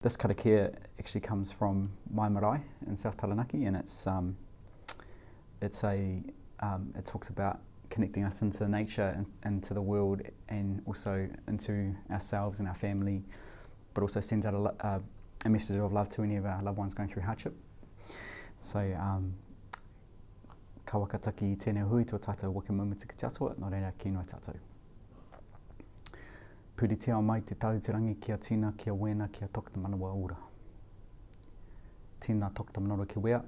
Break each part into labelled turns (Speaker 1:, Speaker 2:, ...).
Speaker 1: This karakia actually comes from my marae in South Taranaki, and it talks about connecting us into nature and into the world, and also into ourselves and our family, but also sends out a message of love to any of our loved ones going through hardship. So, ka wakataki tēnei hui tō tātou waka maumatiki te atua, nō reira ki noi tātou. Puri te ao mai te tauterangi kia tina, kia wena, kia tokta manawa ura. Tīnā tokta manoro ki wea,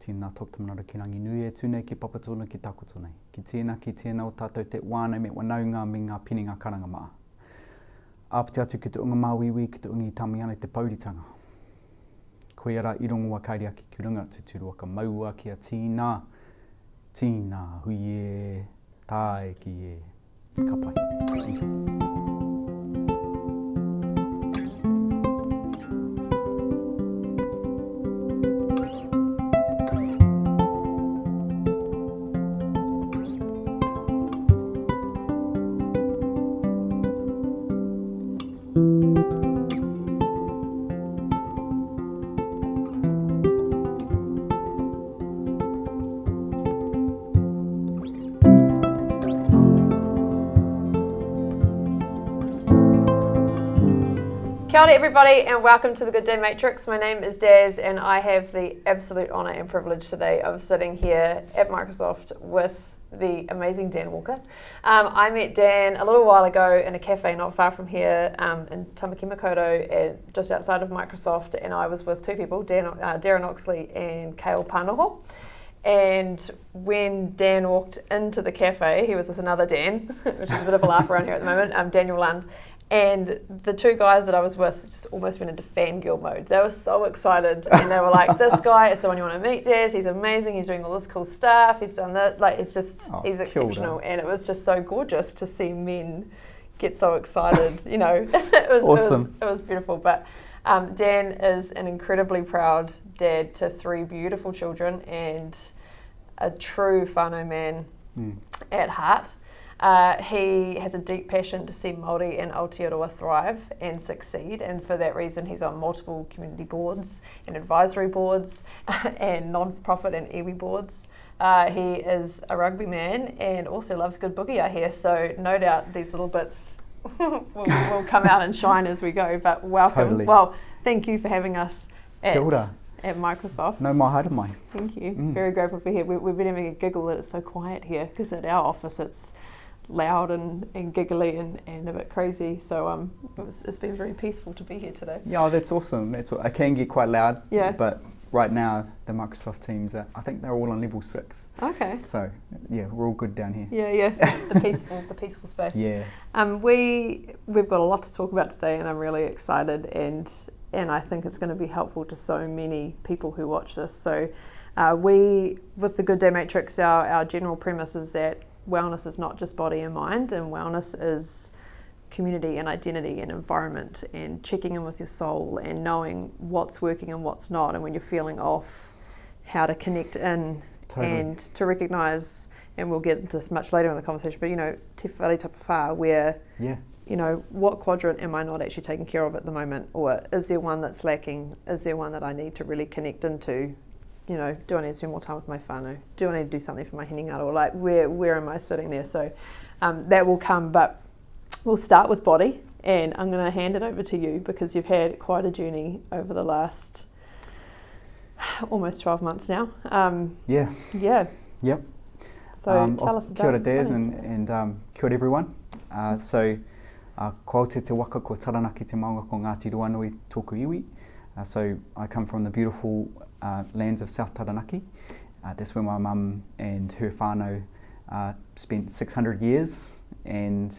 Speaker 1: tīnā tokta manoro ki rangi nui e tūnei ki papatona ki takoto nei. Ki tēnā o tātou te wānau me whanaunga me ngā pini ngā karanga maa. Āpiti atu ki te unga māwiwi ki te ungi tami ana te pauritanga. Koe ara i rongo wa kairiaki ki runga tuturu waka maua kia tīnā. Tīnā hui e, tāe ki e, ka pai. Thank you.
Speaker 2: Kia ora everybody, and welcome to the Good Day Matrix. My name is Daz, and I have the absolute honour and privilege today of sitting here at Microsoft with the amazing Dan Walker. I met Dan a little while ago in a cafe not far from here in Tamaki Makaurau, just outside of Microsoft, and I was with two people, Darren Oxley and Kale Panoho. And when Dan walked into the cafe, he was with another Dan, which is a bit of a laugh around here at the moment, Daniel Lund. And the two guys that I was with just almost went into fangirl mode. They were so excited, and they were like, "This guy is someone you want to meet, Jazz. He's amazing. He's doing all this cool stuff. He's done that. Like, it's just he's exceptional." And it was just so gorgeous to see men get so excited. You know, it was awesome. It was beautiful. But Dan is an incredibly proud dad to three beautiful children and a true whānau man at heart. He has a deep passion to see Māori and Aotearoa thrive and succeed, and for that reason he's on multiple community boards and advisory boards and non-profit and iwi boards. He is a rugby man and also loves good boogie, I hear, so no doubt these little bits will come out and shine as we go, but welcome.
Speaker 1: Totally.
Speaker 2: Well, thank you for having us at Microsoft.
Speaker 1: No mai haere mai.
Speaker 2: Thank you. Very grateful to be here. We've been having a giggle that it's so quiet here, because at our office it's loud and giggly and a bit crazy, so it's been very peaceful to be here today.
Speaker 1: Yeah, that's awesome. I can get quite loud,
Speaker 2: yeah. But
Speaker 1: right now the Microsoft teams I think they're all on level 6.
Speaker 2: Okay.
Speaker 1: So yeah, we're all good down here.
Speaker 2: Yeah. the peaceful space.
Speaker 1: Yeah.
Speaker 2: We've got a lot to talk about today, and I'm really excited, and I think it's going to be helpful to so many people who watch this. So with the Good Day Matrix, our general premise is that wellness is not just body and mind, and wellness is community and identity and environment, and checking in with your soul and knowing what's working and what's not, and when you're feeling off, how to connect in. Totally. And to recognise, and we'll get into this much later in the conversation, but you know, te whare tapawhā, where you know, what quadrant am I not actually taking care of at the moment, or is there one that's lacking, is there one that I need to really connect into? You know, do I need to spend more time with my whānau? Do I need to do something for my hinengaro? Or like, where am I sitting there? So that will come, but we'll start with body, and I'm going to hand it over to you, because you've had quite a journey over the last almost 12 months now.
Speaker 1: Yeah. Yep.
Speaker 2: So tell us about
Speaker 1: Kia ora Daz, and kia ora everyone. So ko te waka ko taranaki te maunga ko Ngāti Ruanui tōku iwi. So I come from the beautiful lands of South Taranaki. That's where my mum and her whānau spent 600 years, and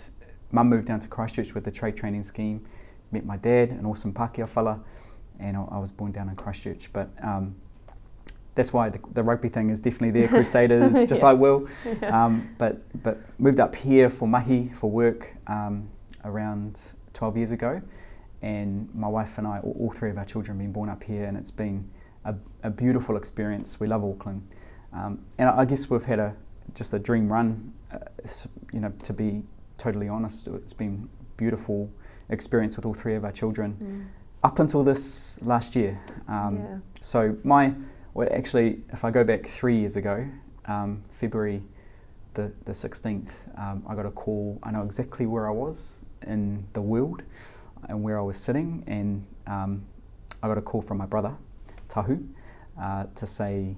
Speaker 1: mum moved down to Christchurch with the trade training scheme, met my dad, an awesome Pākehā fella, and I was born down in Christchurch. But that's why the rugby thing is definitely there, Crusaders, just like Will.
Speaker 2: Yeah.
Speaker 1: But moved up here for mahi, for work, around 12 years ago. And my wife and I, all three of our children, have been born up here, and it's been a beautiful experience. We love Auckland, and I guess we've had just a dream run. You know, to be totally honest, it's been beautiful experience with all three of our children. up until this last year. So actually, if I go back 3 years ago, February the 16th, I got a call. I know exactly where I was in the world and where I was sitting, and I got a call from my brother, Tahu, to say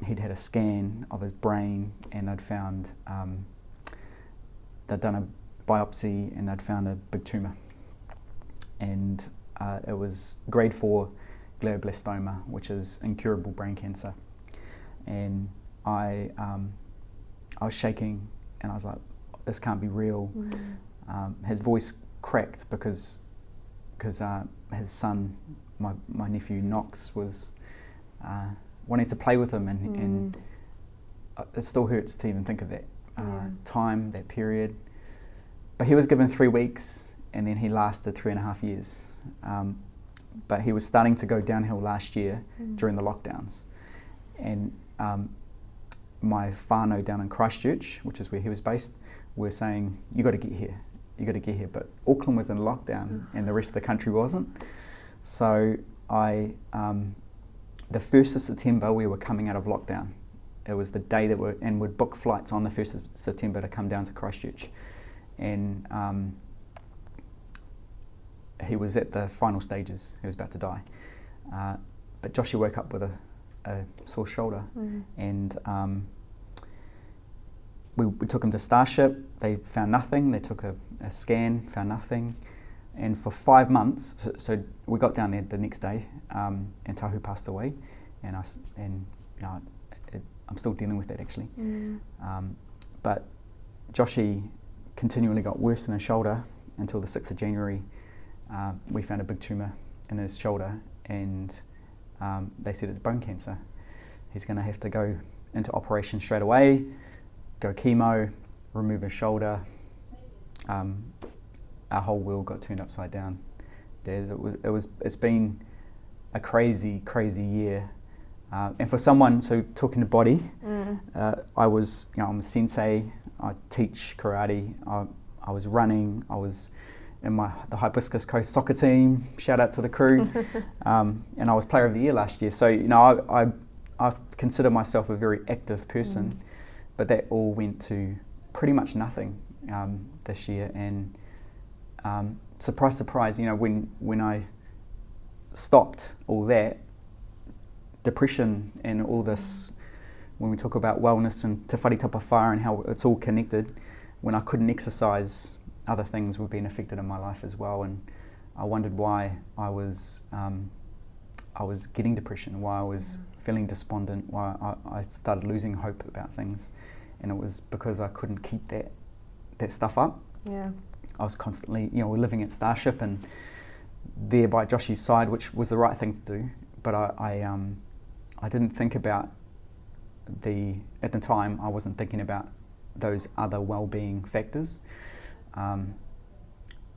Speaker 1: he'd had a scan of his brain, and they'd found, they'd done a biopsy and they'd found a big tumour, and it was grade 4 glioblastoma, which is incurable brain cancer. And I was shaking, and I was like, this can't be real. His voice cracked because his son, my nephew Knox, was wanting to play with him, and it still hurts to even think of that time, that period. But he was given 3 weeks, and then he lasted 3.5 years. But he was starting to go downhill last year during the lockdowns. And my whānau down in Christchurch, which is where he was based, were saying, you got to get here. But Auckland was in lockdown and the rest of the country wasn't. So the 1st of September, we were coming out of lockdown. It was the day that we'd book flights on the 1st of September to come down to Christchurch. And he was at the final stages. He was about to die. But Joshy woke up with a sore shoulder, and we took him to Starship. They found nothing. They took a scan, found nothing. And for 5 months, so we got down there the next day, and Tahu passed away, and I'm still dealing with that actually. But Joshy continually got worse in his shoulder until the 6th of January. We found a big tumour in his shoulder, and they said it's bone cancer. He's going to have to go into operation straight away, go chemo, remove his shoulder. Our whole world got turned upside down. It's been a crazy year. And for someone, so talking to body, I'm a sensei. I teach karate. I was running. I was in the Hibiscus Coast soccer team. Shout out to the crew. And I was Player of the Year last year. So I consider myself a very active person, but that all went to pretty much nothing this year. And surprise, surprise, when I stopped all that, depression and all this, when we talk about wellness and te whānau and how it's all connected, when I couldn't exercise, other things were being affected in my life as well, and I wondered why I was getting depression, why I was feeling despondent, why I started losing hope about things, and it was because I couldn't keep that stuff up. I was constantly, we're living at Starship and there by Joshy's side, which was the right thing to do, but I didn't think about at the time I wasn't thinking about those other well-being factors.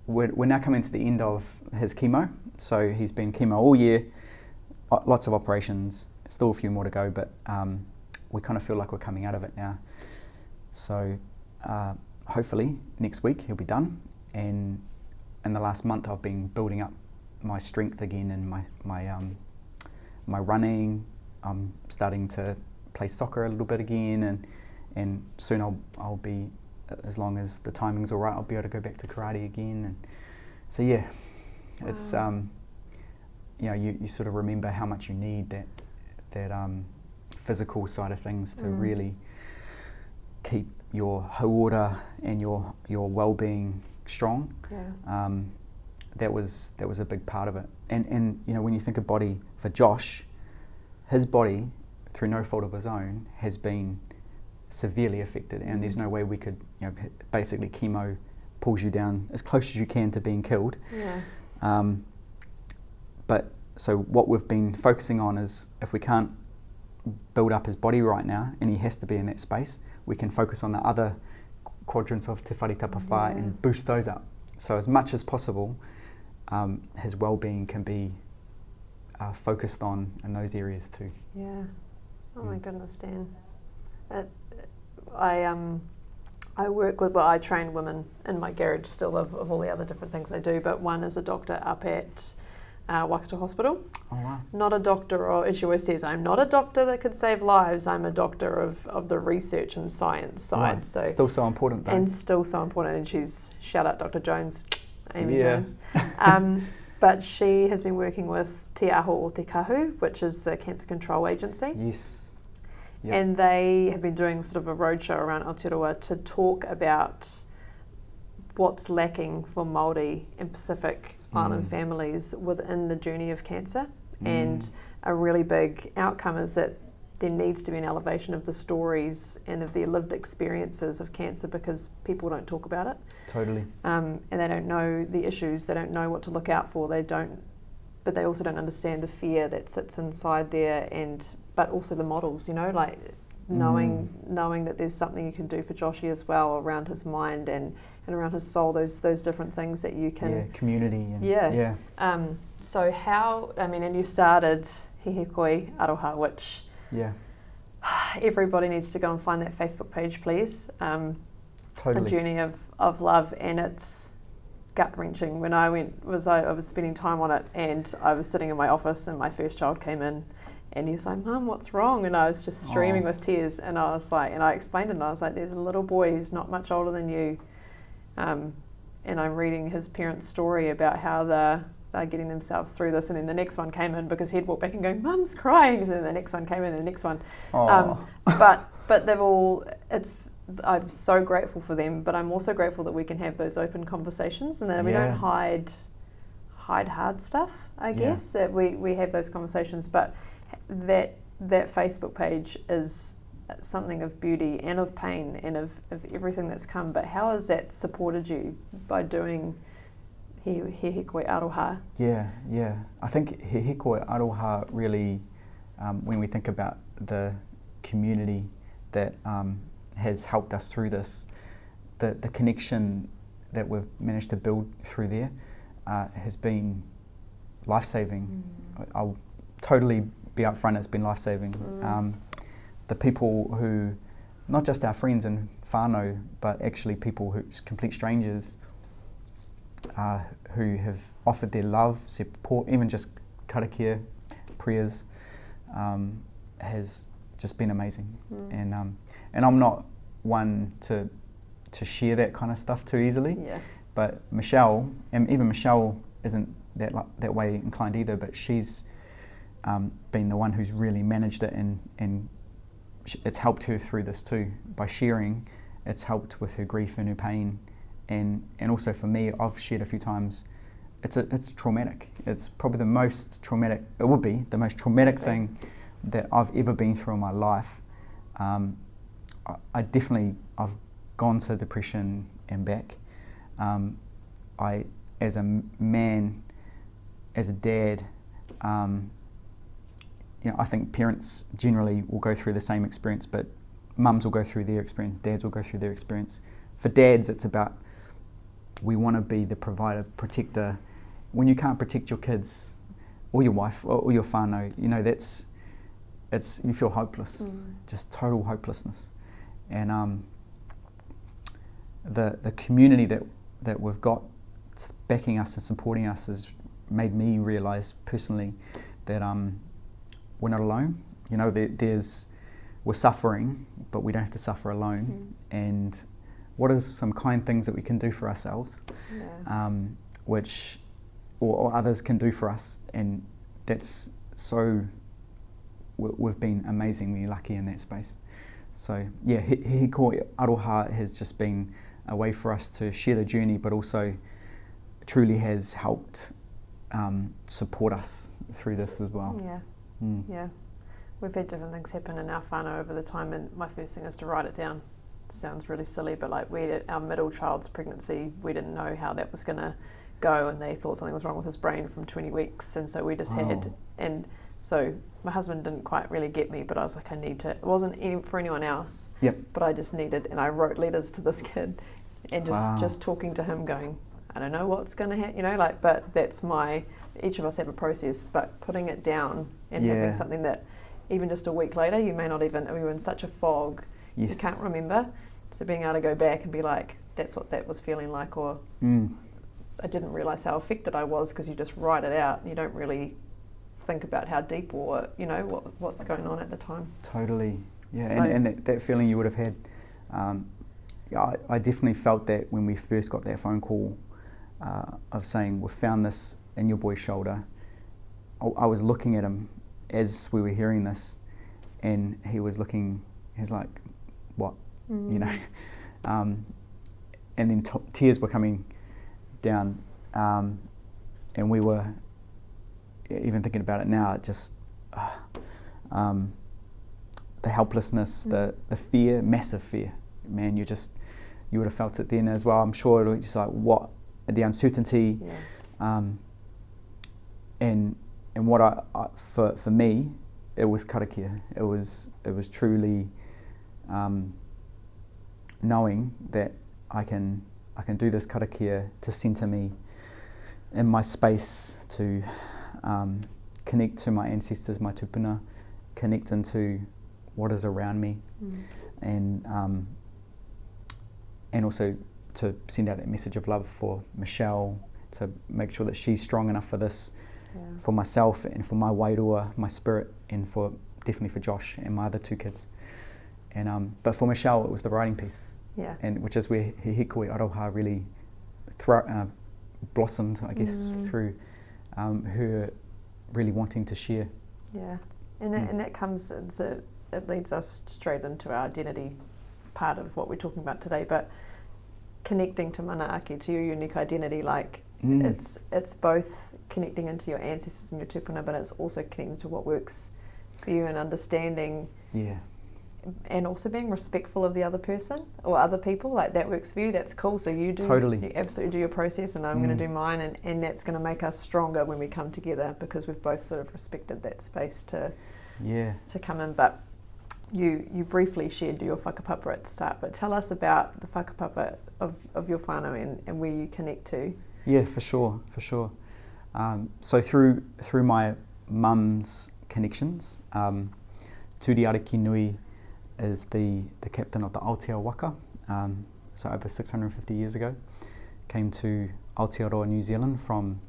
Speaker 1: We're now coming to the end of his chemo, so he's been chemo all year, lots of operations, still a few more to go, but we kind of feel like we're coming out of it now. So hopefully next week he'll be done, and in the last month I've been building up my strength again and my running. I'm starting to play soccer a little bit again, and soon I'll be, as long as the timing's all right, I'll be able to go back to karate again. And so it's you sort of remember how much you need that physical side of things to really keep your hauora and your well-being strong. That was a big part of it. And when you think of body, for Josh, his body, through no fault of his own, has been severely affected, and there's no way we could, basically chemo pulls you down as close as you can to being killed. But so what we've been focusing on is, if we can't build up his body right now, and he has to be in that space, we can focus on the other quadrants of te whānau and boost those up. So as much as possible, his well-being can be focused on in those areas too. Oh
Speaker 2: my goodness, Dan. I work with, I train women in my garage still of all the other different things I do, but one is a doctor up at Waikato Hospital.
Speaker 1: Oh, wow.
Speaker 2: Not a doctor, or as she always says, I'm not a doctor that could save lives, I'm a doctor of the research and science side.
Speaker 1: Right.
Speaker 2: So
Speaker 1: Still so important, though.
Speaker 2: And still so important, and she's, shout out Dr. Jones, Amy
Speaker 1: Yeah.
Speaker 2: Jones. But she has been working with Te Aho o Te Kahu, which is the Cancer Control Agency.
Speaker 1: Yes. Yep.
Speaker 2: And they have been doing sort of a roadshow around Aotearoa to talk about what's lacking for Māori and Pacific Island families within the journey of cancer. And a really big outcome is that there needs to be an elevation of the stories and of their lived experiences of cancer, because people don't talk about it.
Speaker 1: Totally.
Speaker 2: And they don't know the issues, they don't know what to look out for, but they also don't understand the fear that sits inside there, but also the models, like knowing that there's something you can do for Joshy as well around his mind and around his soul, those different things that you can...
Speaker 1: Yeah, community. And,
Speaker 2: yeah. So how, and you started Hihikoi Aroha, which everybody needs to go and find that Facebook page, please.
Speaker 1: Totally.
Speaker 2: A journey of love, and it's gut-wrenching. When I went, I was spending time on it, and I was sitting in my office and my first child came in and he's like, Mum, what's wrong? And I was just streaming with tears, and I was like, and I explained it, and I was like, there's a little boy who's not much older than you, and I'm reading his parents' story about how they're getting themselves through this, and then the next one came in because he'd walked back and going, Mum's crying, and then the next one came in, and the next one. But they've all, I'm so grateful for them, but I'm also grateful that we can have those open conversations, and that we don't hide hard stuff, I guess, that we have those conversations, but that Facebook page is something of beauty and of pain and of everything that's come. But how has that supported you by doing He Hikoi Aroha?
Speaker 1: Yeah. I think He Hikoi Aroha really, when we think about the community that has helped us through this, the connection that we've managed to build through there has been life-saving. I'll totally be upfront, it's been life-saving. The people who, not just our friends and whānau, but actually people who's complete strangers who have offered their love, support, even just karakia, prayers, has just been amazing. And I'm not one to share that kind of stuff too easily. But Michelle, and even Michelle isn't that way inclined either, but she's been the one who's really managed it, and it's helped her through this too. By sharing, it's helped with her grief and her pain, and also for me, I've shared a few times, it's traumatic. It's probably the most traumatic, it would be the most traumatic thing that I've ever been through in my life. I've gone to depression and back. I, as a man, as a dad, I think parents generally will go through the same experience, but mums will go through their experience, dads will go through their experience. For dads, it's about, we want to be the provider, protector. When you can't protect your kids or your wife or your whānau, you feel hopeless, just total hopelessness. And the community that we've got backing us and supporting us has made me realise personally that we're not alone. We're suffering, but we don't have to suffer alone. And what is some kind things that we can do for ourselves, which or others can do for us, and that's so. We've been amazingly lucky in that space. So yeah, Hihikoi Aroha has just been a way for us to share the journey, but also truly has helped support us through this as well.
Speaker 2: Yeah. We've had different things happen in our whānau over the time, and my first thing is to write it down. It sounds really silly, but like our middle child's pregnancy, we didn't know how that was going to go, and they thought something was wrong with his brain from 20 weeks, and so we just had, and so my husband didn't quite really get me, but I was like, I need to, it wasn't for anyone else, but I just needed, and I wrote letters to this kid, and just talking to him going, I don't know what's going to happen, but that's each of us have a process, but putting it down and having something that even just a week later, you may not even, we were in such a fog, you can't remember. So being able to go back and be like, that's what that was feeling like, or I didn't realise how affected I was, because you just write it out and you don't really think about how deep or, you know, what's going on at the time.
Speaker 1: Totally, yeah.
Speaker 2: So,
Speaker 1: and that feeling you would have had, I definitely felt that when we first got that phone call of saying, we've found this in your boy's shoulder. I was looking at him as we were hearing this, and he was looking, he's like, what? You know? And then tears were coming down, and we were, even thinking about it now, just the helplessness, the fear, massive fear. Man, you would have felt it then as well. I'm sure it was just like, what, the uncertainty, and what for me, it was karakia. It was truly knowing that I can do this karakia to centre me in my space, to connect to my ancestors, my tupuna, connect into what is around me, and also to send out that message of love for Michelle, to make sure that she's strong enough for this, for myself and for my wairua, my spirit, and definitely for Josh and my other two kids. And but for Michelle, it was the writing piece, and which is where he hikoi aroha really blossomed, I guess, through her really wanting to share.
Speaker 2: Yeah, and that comes into, it leads us straight into our identity part of what we're talking about today, but connecting to manaaki, to your unique identity, like it's both connecting into your ancestors and your tupuna, but it's also connecting to what works for you and understanding, and also being respectful of the other person or other people. Like, that works for you, that's cool, so you absolutely do your process, and I'm going to do mine, and that's going to make us stronger when we come together, because we've both sort of respected that space to come in. But you briefly shared your whakapapa at the start, but tell us about the whakapapa of your whānau and where you connect to.
Speaker 1: Yeah, for sure. So through my mum's connections, Tamariki Nui is the captain of the Aotearoa Waka. So over 650 years ago, came to Aotearoa, New Zealand from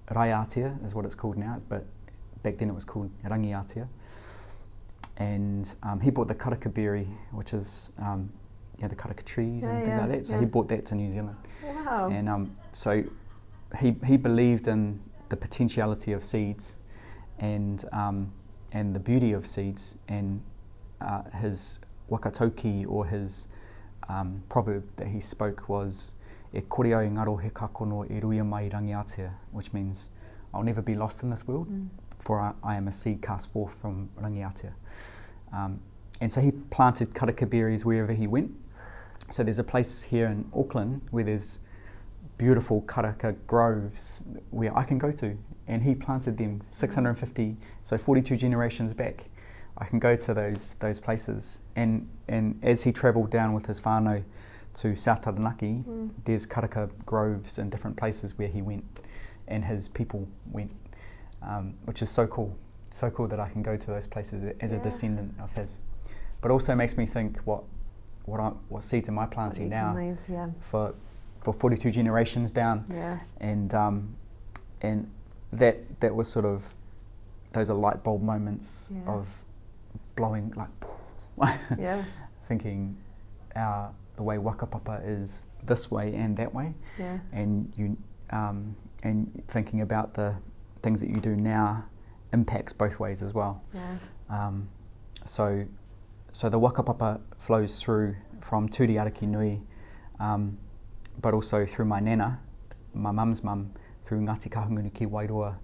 Speaker 1: Raiatea is what it's called now, but back then it was called Rangiatea. And he brought the karaka berry, which is the karaka trees and things like that. So he brought that to New Zealand.
Speaker 2: Wow.
Speaker 1: And so he believed in the potentiality of seeds, and the beauty of seeds, and his wakatoki, or his proverb that he spoke was e koreo i ngaro he kakono e ruia mai rangiatea, which means I'll never be lost in this world, for I am a seed cast forth from rangiatea. And so he planted karaka berries wherever he went. So there's a place here in Auckland where there's beautiful karaka groves where I can go to, and he planted them 650, so 42 generations back. I can go to those places, and as he travelled down with his whānau to South Taranaki, there's karaka groves in different places where he went and his people went, which is so cool that I can go to those places as a descendant of his. But also makes me think what seeds am I planting now for 42 generations down, and that was sort of, those are light bulb moments of blowing, like thinking the way Whakapapa is this way and that way, and you and thinking about the things that you do now impacts both ways as well. So the Whakapapa flows through from Tamariki Nui, but also through my nana, my mum's mum, through Ngāti Kahungunu ki Wairoa,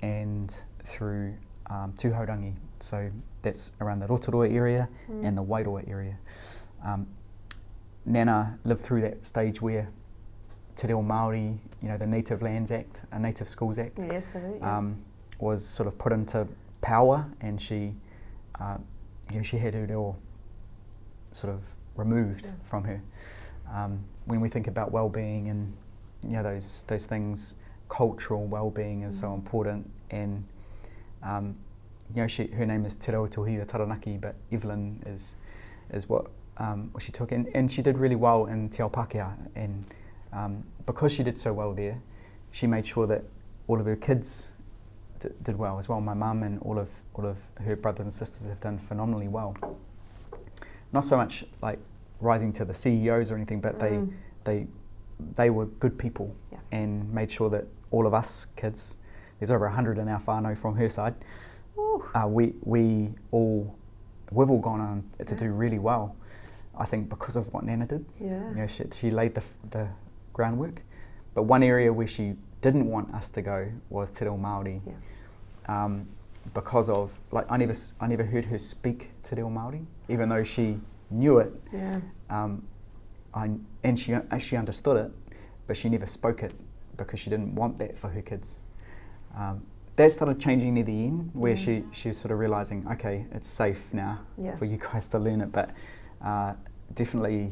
Speaker 1: and through Tūhaurangi. So that's around the Rotorua area and the Wairoa area. Nana lived through that stage where Te Reo Māori, the Native Lands Act, a Native Schools Act, was sort of put into power, and she had her reo sort of removed from her. When we think about well-being and those things, cultural well-being is so important, and her name is Te Reo Tohia Taranaki, but Evelyn is what she took, and she did really well in Te Ao Pākehā, and because she did so well there, she made sure that all of her kids did well as well. My mum and all of her brothers and sisters have done phenomenally well. Not so much like rising to the CEOs or anything, but they were good people, and made sure that all of us kids, there's over 100 in our whānau from her side, we've all gone on to do really well, I think, because of what Nana did. She laid the groundwork. But one area where she didn't want us to go was Te Reo Māori, because of, like, I never heard her speak Te Reo Māori, even though she knew it, and she understood it, but she never spoke it because she didn't want that for her kids. That started changing near the end, where she was sort of realising, okay, it's safe now for you guys to learn it, but definitely,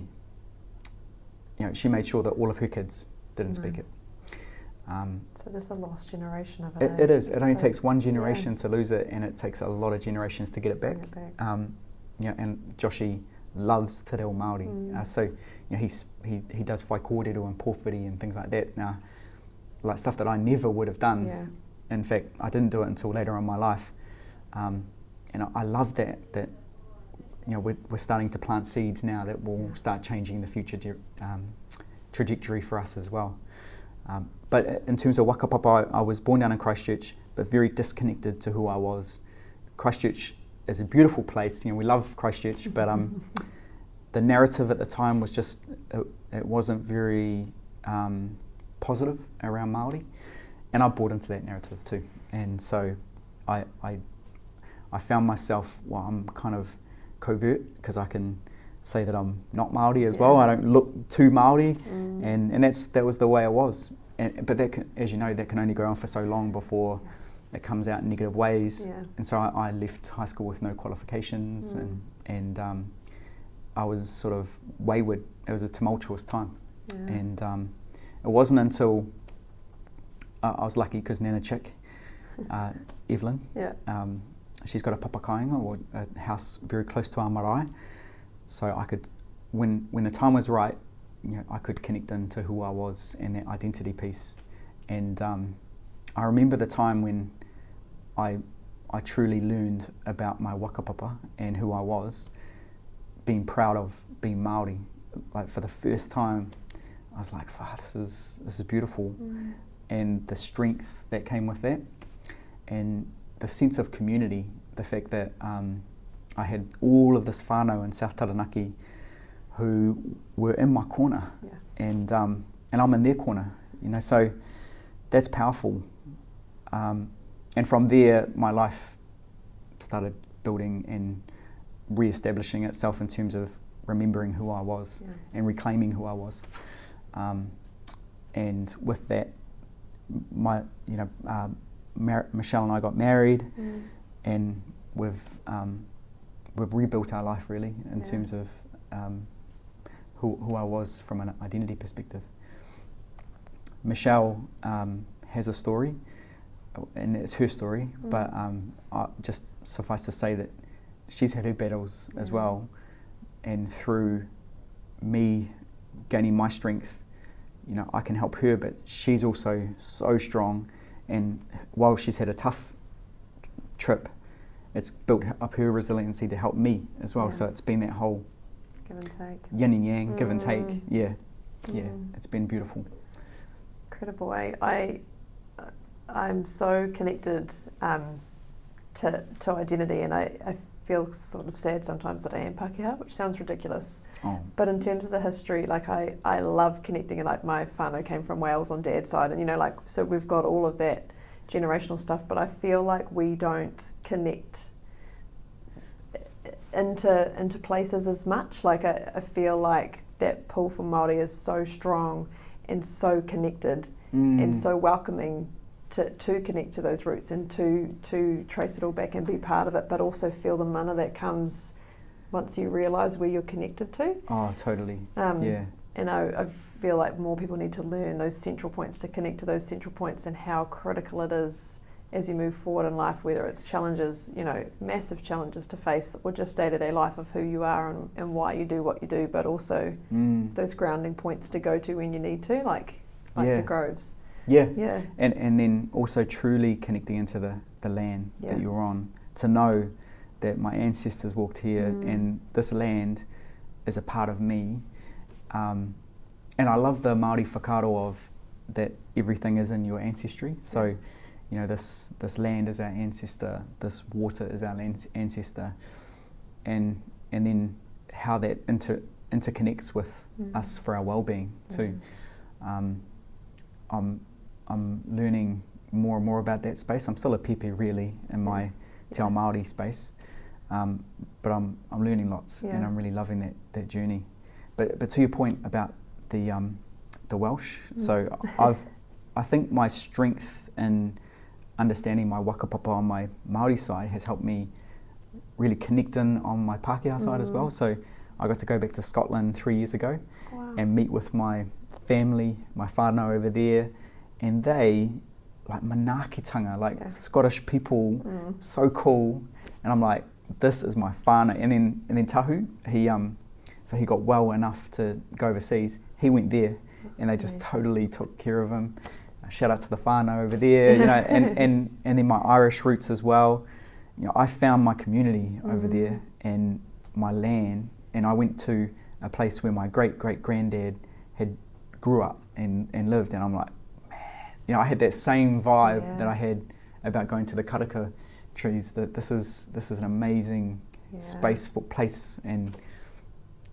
Speaker 1: she made sure that all of her kids didn't speak it.
Speaker 2: So just a lost generation of it.
Speaker 1: It is. It only takes one generation to lose it, and it takes a lot of generations to get it back. And Joshi loves Te Reo Māori, so he does whai korero and pōwhiri and things like that. Now, like stuff that I never would have done. In fact, I didn't do it until later on in my life, and I love that we're starting to plant seeds now that will start changing the future trajectory for us as well. But in terms of Whakapapa, I was born down in Christchurch, but very disconnected to who I was. Christchurch is a beautiful place. We love Christchurch, but the narrative at the time was just it wasn't very positive around Māori, and I bought into that narrative too. And so I found myself, I'm kind of covert because I can say that I'm not Māori as well. I don't look too Māori, and that was the way I was. But that can, as you know, that can only go on for so long before it comes out in negative ways. And so I left high school with no qualifications, and I was sort of wayward. It was a tumultuous time, and it wasn't until I was lucky because Nana Chick, Evelyn, she's got a papakainga, or a house very close to our marae, so I could, when the time was right, I could connect into who I was and that identity piece. And I remember the time when I truly learned about my whakapapa and who I was, being proud of being Māori. Like, for the first time, I was like, this is beautiful. And the strength that came with that, and the sense of community, the fact that I had all of this whānau in South Taranaki who were in my corner, and I'm in their corner, so that's powerful. And from there, my life started building and re-establishing itself in terms of remembering who I was and reclaiming who I was. And with that, Michelle and I got married, and we've rebuilt our life really in terms of who I was from an identity perspective. Michelle has a story, and it's her story, but just suffice to say that she's had her battles as well, and through me gaining my strength, I can help her, but she's also so strong, and while she's had a tough trip, it's built up her resiliency to help me as well. So it's been that whole
Speaker 2: give and take,
Speaker 1: yin and yang, give and take. It's been beautiful.
Speaker 2: Incredible. I'm so connected to identity, and I feel sort of sad sometimes that I am Pākehā, which sounds ridiculous. But in terms of the history, like I love connecting, and like my whānau came from Wales on Dad's side, and so we've got all of that generational stuff, but I feel like we don't connect into places as much. Like I feel like that pull for Māori is so strong and so connected and so welcoming to connect to those roots and to trace it all back and be part of it, but also feel the mana that comes once you realise where you're connected to.
Speaker 1: Oh, totally.
Speaker 2: And I feel like more people need to learn those central points, to connect to those central points, and how critical it is as you move forward in life, whether it's challenges, massive challenges to face, or just day-to-day life of who you are and why you do what you do, but also those grounding points to go to when you need to, like the groves.
Speaker 1: Yeah. And then also truly connecting into the land that you're on, to know that my ancestors walked here and this land is a part of me. And I love the Māori whakaro of that everything is in your ancestry. So, this land is our ancestor, this water is our ancestor, and then how that interconnects with us for our well-being too. I'm learning more and more about that space. I'm still a pepe really in my Te Ao Māori space, but I'm learning lots and I'm really loving that journey. But to your point about the Welsh, so I think my strength in understanding my Whakapapa on my Māori side has helped me really connect in on my Pākehā side as well. So I got to go back to Scotland 3 years ago and meet with my family, my whānau over there, and they, like manaakitanga, like Scottish people, so cool. And I'm like, this is my whānau. And then Tahu, he got well enough to go overseas. He went there and they just totally took care of him. Shout out to the whānau over there, and then my Irish roots as well. I found my community over there and my land, and I went to a place where my great-great-granddad had grew up and lived, and I'm like, man, I had that same vibe that I had about going to the karaka trees, that this is an amazing space for place. And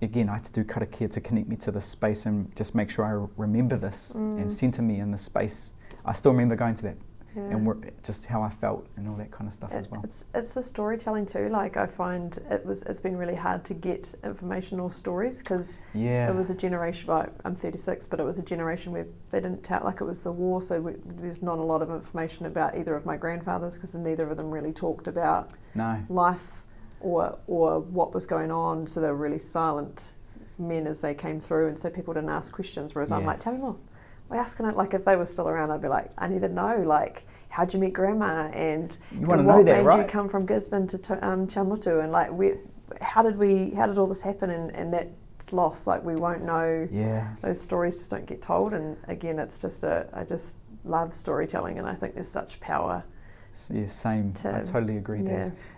Speaker 1: again, I had to do karakia to connect me to this space and just make sure I remember this and center me in this space. I still remember going to that and just how I felt and all that kind of stuff as well.
Speaker 2: It's the storytelling too. Like I find it's been really hard to get informational stories because it was a generation. Well, I'm 36, but it was a generation where they didn't tell. Like it was the war, so there's not a lot of information about either of my grandfathers because neither of them really talked about life or what was going on. So they were really silent men as they came through, and so people didn't ask questions. Whereas I'm like, tell me more. What else can I, like if they were still around, I'd be like, I need to know, like, how'd you meet grandma, and
Speaker 1: what
Speaker 2: made you come from Gisborne to Chamutu, and like how did all this happen, and that's lost. Like we won't know. Those stories just don't get told. And again, it's just I just love storytelling, and I think there's such power.
Speaker 1: Yeah, same. I totally agree.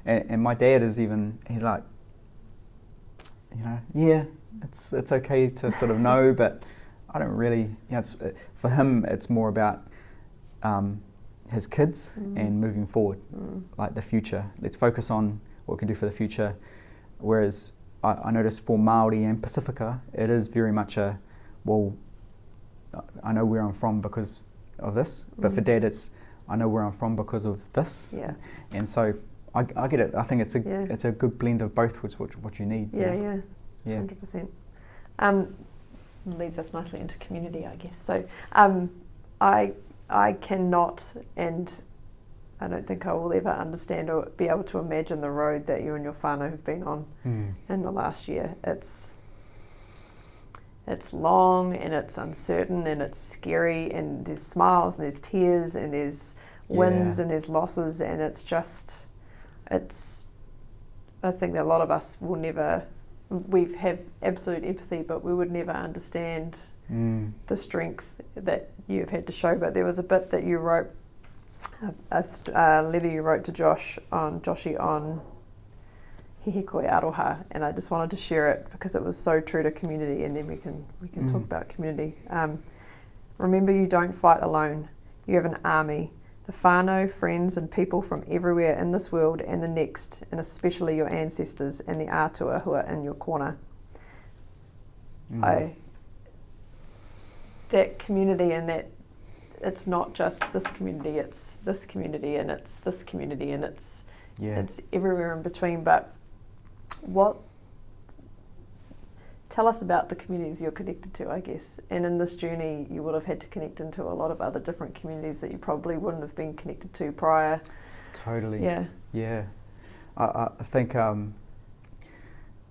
Speaker 1: And my dad is he's like, it's okay to sort of know, but I don't really, for him it's more about his kids and moving forward, like the future. Let's focus on what we can do for the future. Whereas I notice for Māori and Pacifica, it is very much I know where I'm from because of this, but for Dad it's, I know where I'm from because of this. And so I get it. I think it's a good blend of both, which what you need.
Speaker 2: 100%. Leads us nicely into community, I guess. So I cannot, and I don't think I will ever understand or be able to imagine the road that you and your whānau have been on in the last year. It's long and it's uncertain and it's scary, and there's smiles and there's tears and there's wins and there's losses, and it's just, I think that a lot of us will never, we have absolute empathy, but we would never understand the strength that you've had to show. But there was a bit that you wrote, a letter you wrote to Joshie on He Koe Aroha, and I just wanted to share it because it was so true to community, and then we can talk about community. Remember, you don't fight alone. You have an army, the whānau, friends and people from everywhere in this world and the next, and especially your ancestors and the atua who are in your corner. That community, and that it's not just this community, it's this community, and it's this community, and it's everywhere in between. But tell us about the communities you're connected to, I guess. And in this journey, you would have had to connect into a lot of other different communities that you probably wouldn't have been connected to prior.
Speaker 1: Totally. Yeah. I think,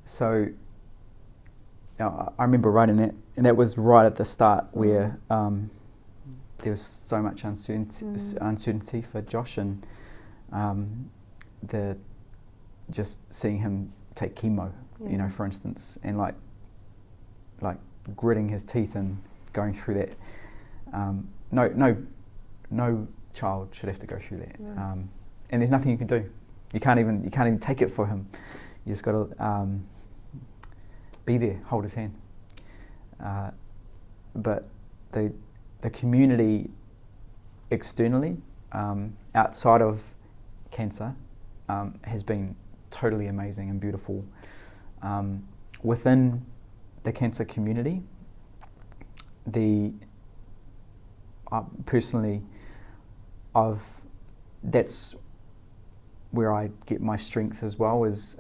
Speaker 1: so, I remember writing that, and that was right at the start where there was so much uncertainty for Josh, and the just seeing him take chemo, you know, for instance, and like gritting his teeth and going through that. No child should have to go through that. And there's nothing you can do. You can't even take it for him. You just got to be there, hold his hand. But the community externally, outside of cancer, has been totally amazing and beautiful. Within the cancer community, personally, that's where I get my strength as well, is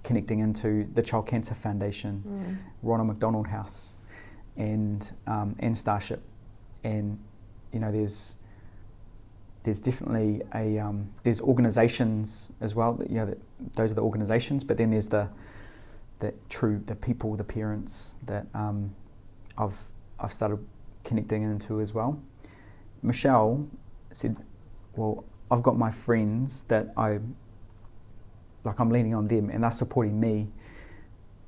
Speaker 1: connecting into the Child Cancer Foundation, Ronald McDonald House, and Starship, and you know, there's definitely there's organisations as well that, you know, those are the organisations, but then there's the people, the parents that I've started connecting into as well. Michelle said, well, I've got my friends that I'm leaning on them and they're supporting me.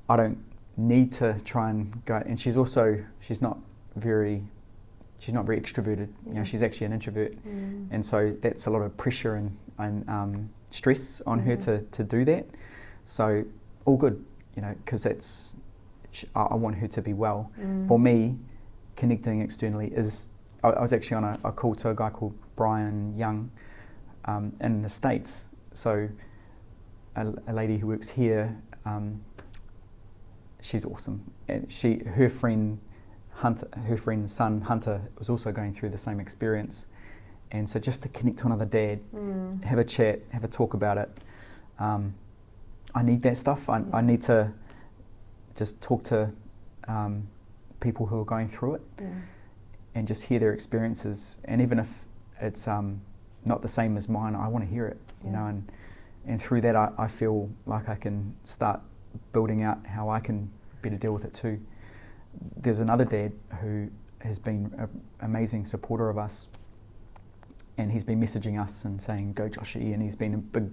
Speaker 1: I don't need to try and go, and she's not very extroverted. You know, she's actually an introvert, and so that's a lot of pressure and stress on her to do that. So all good, you know, because I want her to be well. For me, connecting externally is, I was actually on a call to a guy called Brian Young in the States. So a lady who works here, she's awesome, and her friend's son Hunter was also going through the same experience, and so just to connect to another dad, have a chat, have a talk about it. I need that stuff. I need to just talk to people who are going through it, and just hear their experiences. And even if it's not the same as mine, I want to hear it, you know. And through that, I feel like I can start building out how I can better deal with it too. There's another dad who has been an amazing supporter of us, and he's been messaging us and saying, "Go Joshy," and he's been a big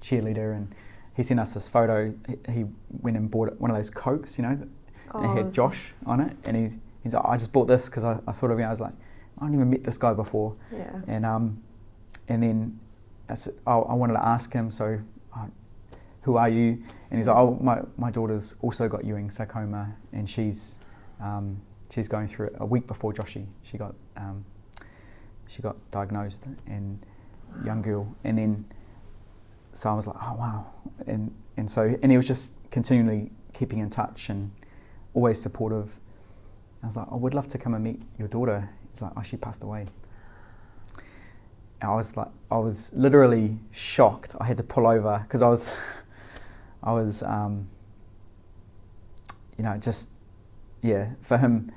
Speaker 1: cheerleader, and he sent us this photo. He went and bought one of those Cokes, you know, and it had Josh on it, and he's like, "I just bought this because I thought of you." I was like, "I haven't even met this guy before," and then I said, I wanted to ask him, so who are you? And he's like, "Oh, my daughter's also got Ewing sarcoma, and she's going through it a week before Joshy. She got diagnosed, and young girl." And then so I was like, "Oh wow," and he was just continually keeping in touch and always supportive. I was like, "I would love to come and meet your daughter." He's like, "Oh, she passed away." And I was literally shocked. I had to pull over because I was you know, just, for him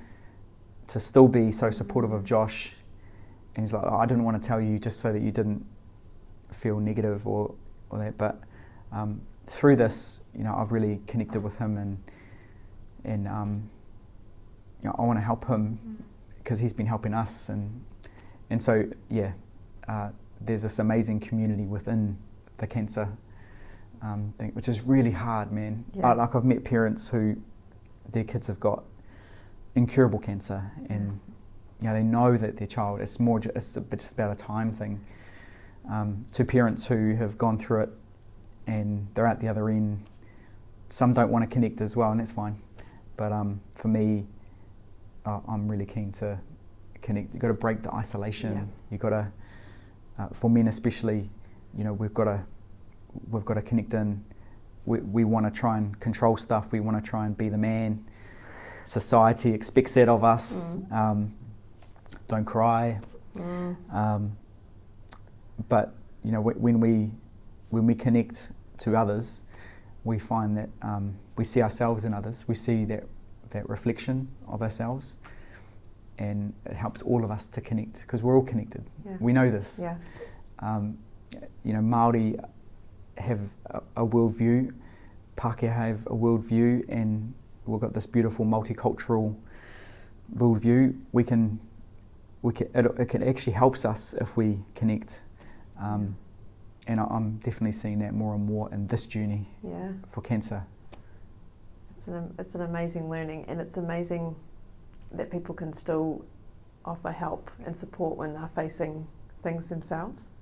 Speaker 1: to still be so supportive of Josh, and he's like, "Oh, I didn't want to tell you just so that you didn't feel negative or that," but through this, you know, I've really connected with him, and you know, I want to help him because he's been helping us, and so there's this amazing community within the cancer thing, which is really hard, man. Like I've met parents who their kids have got incurable cancer, and you know, they know that their child, it's just about a time thing. To parents who have gone through it and they're at the other end, some don't want to connect as well, and that's fine. But for me, I'm really keen to connect. You've got to break the isolation. You've got to, for men especially, you know, we've got to connect in. We want to try and control stuff. We want to try and be the man. Society expects that of us. Don't cry. But you know, when we connect to others, we find that we see ourselves in others. We see that reflection of ourselves, and it helps all of us to connect because we're all connected. We know this. You know, Māori have a worldview, Pākehā have a worldview, and we've got this beautiful multicultural worldview. We can it actually helps us if we connect. And I'm definitely seeing that more and more in this journey for cancer.
Speaker 2: It's an amazing learning, and it's amazing that people can still offer help and support when they're facing things themselves.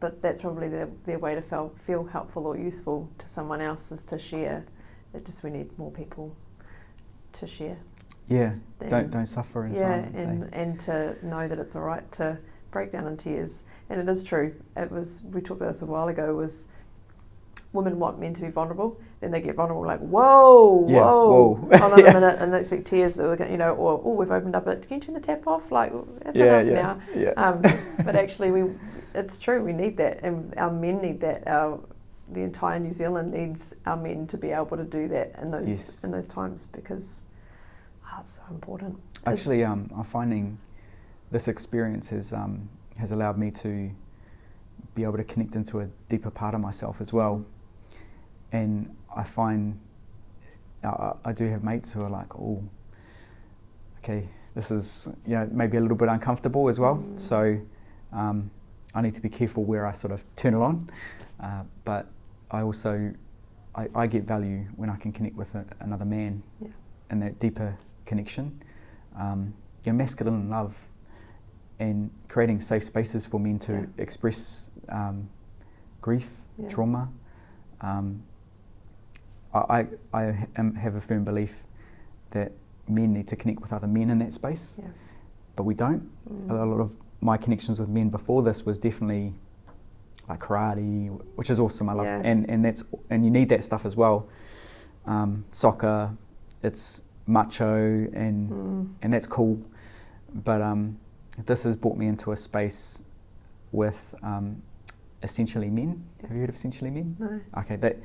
Speaker 2: But that's probably their way to feel helpful or useful to someone else, is to share. It's just we need more people to share.
Speaker 1: Don't suffer in silence.
Speaker 2: And to know that it's all right to break down in tears. And it is true. We talked about this a while ago, was women want men to be vulnerable, then they get vulnerable, like, whoa, hold on a minute, and they expect tears that we're going, or, oh, we've opened up it, can you turn the tap off? Like, that's enough now. But actually, it's true, we need that, and our men need that. The entire New Zealand needs our men to be able to do that in those times, because it's so important.
Speaker 1: Actually, I'm finding this experience has allowed me to be able to connect into a deeper part of myself as well. And I find I do have mates who are like, oh, okay, this is maybe a little bit uncomfortable as well. So I need to be careful where I sort of turn it on. But I also I get value when I can connect with another man, and that deeper connection. Masculine love and creating safe spaces for men to express grief, trauma. I have a firm belief that men need to connect with other men in that space, but we don't. A lot of my connections with men before this was definitely like karate, which is awesome. I love, and you need that stuff as well. Soccer, it's macho, and that's cool, but this has brought me into a space with Essentially Men. Have you heard of Essentially Men?
Speaker 2: No.
Speaker 1: Okay, they're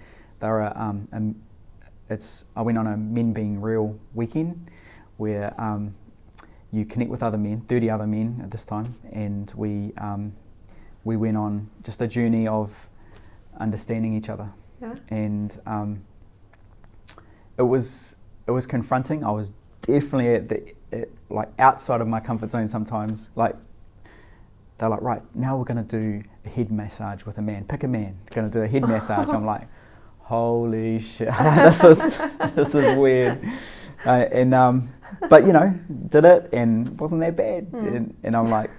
Speaker 1: I went on a Men Being Real weekend where you connect with other men, 30 other men at this time, and we went on just a journey of understanding each other. And it was confronting. I was definitely like outside of my comfort zone sometimes. Like, they're like, right, now we're going to do a head massage with a man. Pick a man. Going to do a head massage. I'm like, holy shit, this is weird. But did it and wasn't that bad. And I'm like,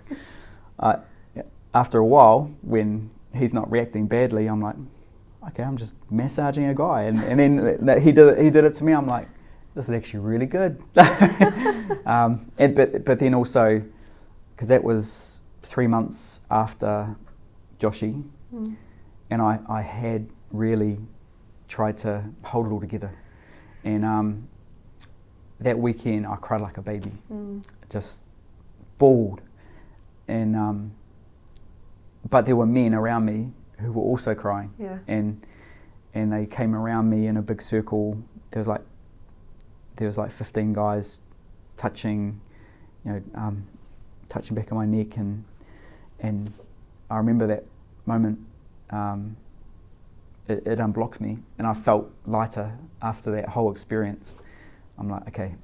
Speaker 1: after a while, when he's not reacting badly, I'm like, okay, I'm just massaging a guy. And then he did it to me. I'm like, this is actually really good. But then also, because that was 3 months after Joshi, and I had really tried to hold it all together. And that weekend I cried like a baby, just bawled. And but there were men around me who were also crying, and they came around me in a big circle. There was like 15 guys touching back on my neck, and I remember that moment. It unblocked me, and I felt lighter after that whole experience. I'm like, okay,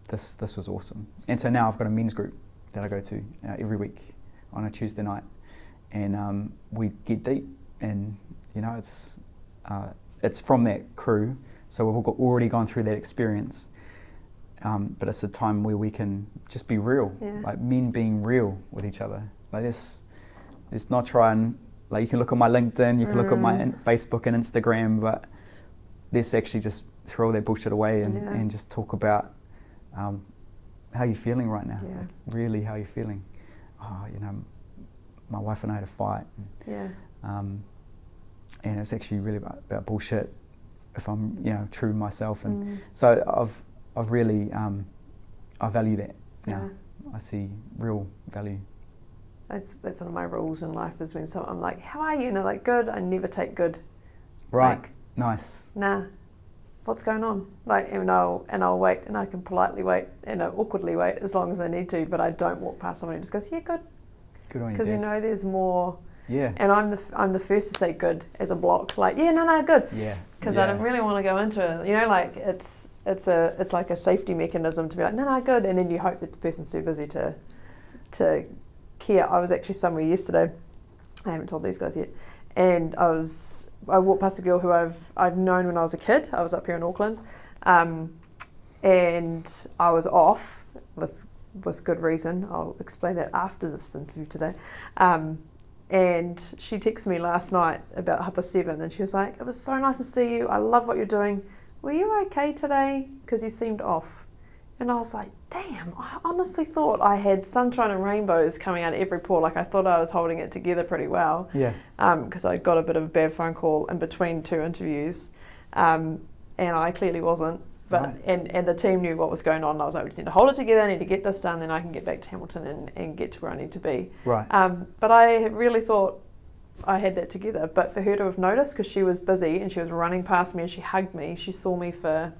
Speaker 1: this was awesome. And so now I've got a men's group that I go to every week on a Tuesday night, and we get deep, and it's from that crew. So we've already gone through that experience, but it's a time where we can just be real, like men being real with each other. Like this, let's not try and, like, you can look at my LinkedIn, you can look at my Facebook and Instagram, but let's actually just throw that bullshit away and just talk about how you're feeling right now. Like, really, how you're feeling. Oh, my wife and I had a fight. And it's actually really about bullshit if I'm, true to myself. And so I've really, I value that now. I see real value.
Speaker 2: That's one of my rules in life, is when I'm like, how are you? And they're like, good. I never take good.
Speaker 1: Right.
Speaker 2: Like,
Speaker 1: nice.
Speaker 2: Nah. What's going on? Like, and I'll wait, and I can politely wait and awkwardly wait as long as I need to, but I don't walk past someone who just goes, yeah, good.
Speaker 1: Good on you.
Speaker 2: Because there's more.
Speaker 1: Yeah.
Speaker 2: And I'm the first to say good as a block. Like, yeah, no, good.
Speaker 1: Yeah.
Speaker 2: Because I don't really want to go into it. Like, it's it's like a safety mechanism to be like, no, good, and then you hope that the person's too busy to care. I was actually somewhere yesterday, I haven't told these guys yet, and I walked past a girl who I've known when I was a kid. I was up here in Auckland, and I was off with good reason. I'll explain that after this interview today. And she texted me last night about 7:30, and she was like, "It was so nice to see you. I love what you're doing. Were you okay today? Because you seemed off." And I was like, damn, I honestly thought I had sunshine and rainbows coming out of every pore. Like, I thought I was holding it together pretty well.
Speaker 1: Yeah.
Speaker 2: Because I got a bit of a bad phone call in between 2 interviews. And I clearly wasn't. But
Speaker 1: Right.
Speaker 2: and the team knew what was going on. I was like, we just need to hold it together. I need to get this done. Then I can get back to Hamilton and get to where I need to be.
Speaker 1: Right.
Speaker 2: But I really thought I had that together. But for her to have noticed, because she was busy and she was running past me and she hugged me, she saw me for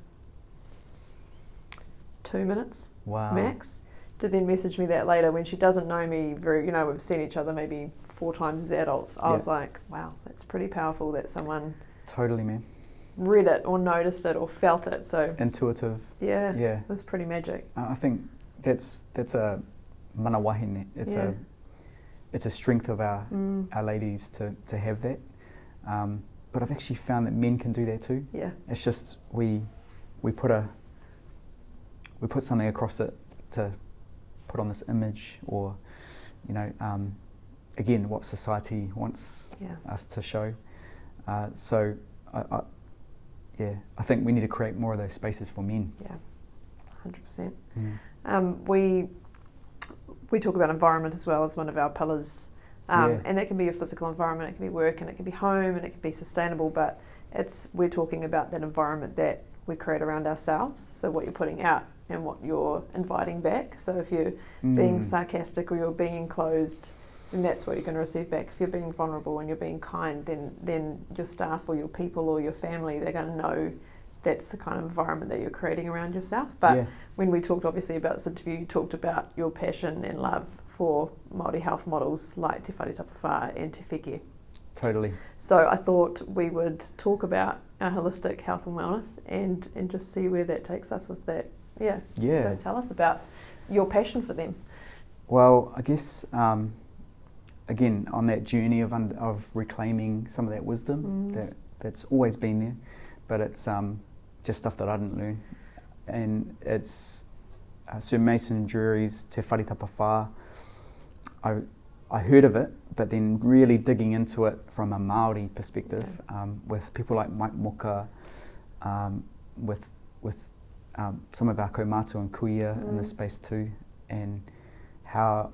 Speaker 2: 2 minutes
Speaker 1: Wow.
Speaker 2: max, to then message me that later when she doesn't know me very, we've seen each other maybe 4 times as adults. I was like, wow, that's pretty powerful that someone
Speaker 1: Totally, man.
Speaker 2: read it or noticed it or felt it. So
Speaker 1: Intuitive.
Speaker 2: yeah,
Speaker 1: Yeah.
Speaker 2: it was pretty magic.
Speaker 1: I think that's a mana wahine. It's a strength of our ladies to have that. But I've actually found that men can do that too.
Speaker 2: Yeah.
Speaker 1: It's just we put something across it to put on this image, or again, what society wants us to show. So I think we need to create more of those spaces for men.
Speaker 2: Yeah, 100%. We talk about environment as well as one of our pillars, and that can be a physical environment, it can be work, and it can be home, and it can be sustainable. But we're talking about that environment that we create around ourselves. So what you're putting out and what you're inviting back. So if you're being sarcastic or you're being closed, then that's what you're going to receive back. If you're being vulnerable and you're being kind, then your staff or your people or your family, they're going to know that's the kind of environment that you're creating around yourself. But when we talked obviously about this interview, you talked about your passion and love for Māori health models like Te Whare and Te Wheke.
Speaker 1: Totally.
Speaker 2: So I thought we would talk about our holistic health and wellness and just see where that takes us with that. Yeah. So tell us about your passion for them.
Speaker 1: Well, I guess again, on that journey of reclaiming some of that wisdom that's always been there, but it's just stuff that I didn't learn. And it's Sir Mason Drury's Te Whare. I heard of it, but then really digging into it from a Māori perspective, with people like Mike Moka, with some of our kaumātua and kuia in this space too, and how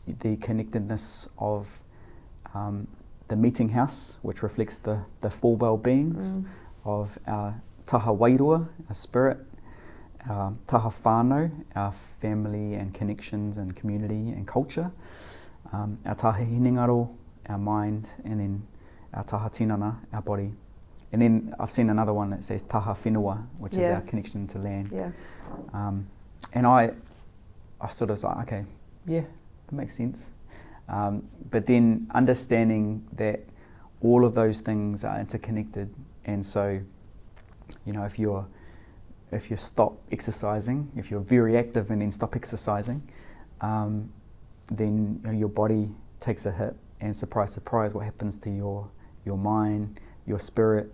Speaker 1: the connectedness of the meeting house, which reflects the full well-beings of our taha wairua, our spirit, our taha whānau, our family and connections and community and culture, our taha hinengaro, our mind, and then our taha tinana, our body. And then I've seen another one that says taha whenua, which is our connection to land.
Speaker 2: Yeah.
Speaker 1: And I sort of was like, okay, that makes sense. But then understanding that all of those things are interconnected, and so, if you stop exercising, if you're very active and then stop exercising, then your body takes a hit, and surprise, what happens to your mind, your spirit,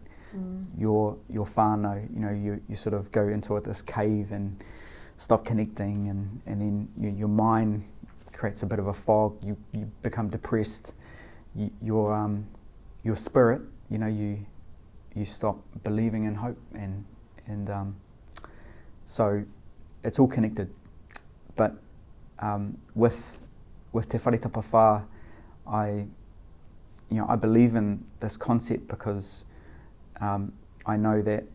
Speaker 1: your whānau. You sort of go into this cave and stop connecting, and then your mind creates a bit of a fog. You become depressed. Your spirit, you stop believing in hope, and so it's all connected. But with Te Whare, I believe in this concept because I know that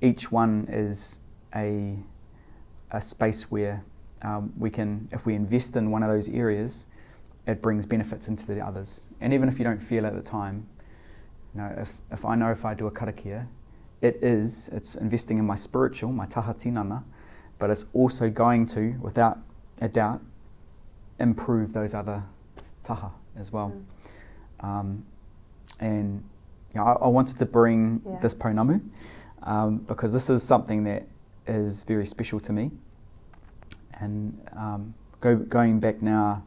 Speaker 1: each one is a space where we can, if we invest in one of those areas, it brings benefits into the others. And even if you don't feel at the time, if I do a karakia, it's investing in my spiritual, my taha tinana, but it's also going to, without a doubt, improve those other taha as well. And I wanted to bring this pounamu because this is something that is very special to me. And going back now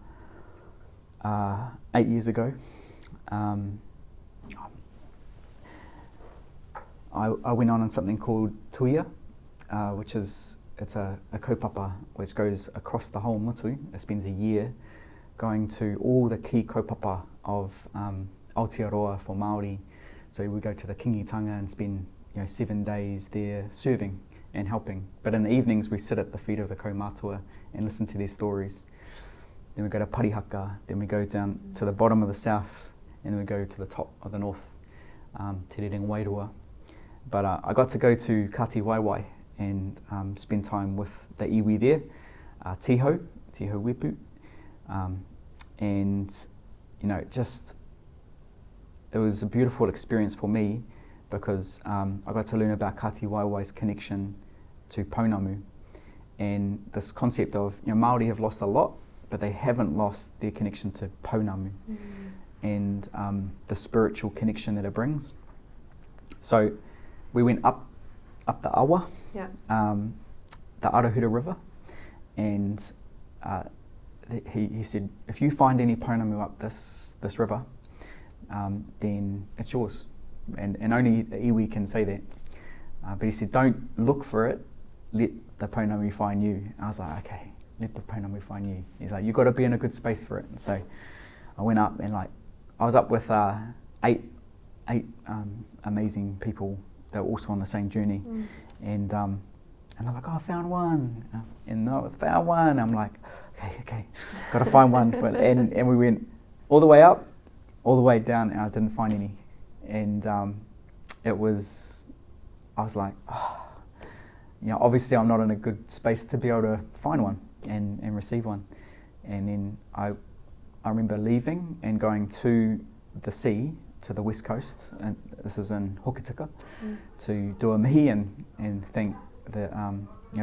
Speaker 1: 8 years ago, I went on something called tuia, which is it's a kaupapa which goes across the whole motu. It spends a year going to all the key kaupapa of Aotearoa for Māori. So we go to the kingitanga and spend 7 days there serving and helping. But in the evenings we sit at the feet of the kaumātua and listen to their stories. Then we go to Parihaka, then we go down to the bottom of the south, and then we go to the top of the north, Te Rereng Wairua. But I got to go to Kati Waiwai and spend time with the iwi there, Tiho Wepu, and it was a beautiful experience for me because I got to learn about Kati Waiwai's connection to Pounamu and this concept of Māori have lost a lot, but they haven't lost their connection to Pounamu and the spiritual connection that it brings. So we went up the Awa, the Arahura River, and he said, if you find any Pounamu up this river, then it's yours. And only the iwi can say that. But he said, don't look for it, let the Pounamu find you. I was like, okay, let the Pounamu find you. He's like, you've got to be in a good space for it. And so I went up and I was up with eight amazing people that were also on the same journey. And they're like, oh, I found one. And no, it's found one. I'm like, okay, got to find one. And we went all the way up, all the way down, and I didn't find any. And I was like, obviously I'm not in a good space to be able to find one and receive one. And then I remember leaving and going to the sea, to the west coast, and this is in Hokitika, to do a mihi and thank the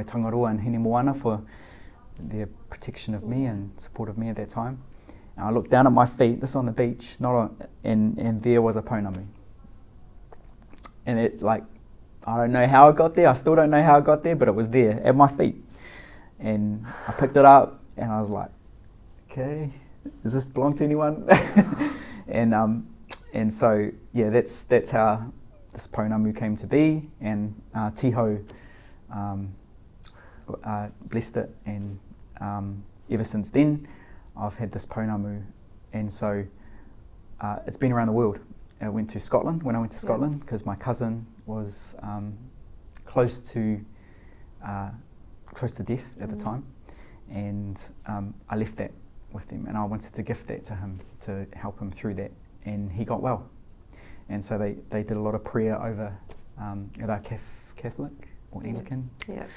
Speaker 1: Tangaroa and Hine Moana for their protection of me and support of me at that time. And I looked down at my feet, this on the beach, and there was a Pounamu. And it I don't know how it got there, I still don't know how it got there, but it was there at my feet. And I picked it up and I was like, okay, does this belong to anyone? And so that's how this Pounamu came to be, and Tiho blessed it, and ever since then I've had this Pounamu, and so it's been around the world. I went to Scotland when I went to Scotland because my cousin was close to death at the time, and I left that with him, and I wanted to gift that to him to help him through that, and he got well. And so they did a lot of prayer over they're Catholic or Anglican. They're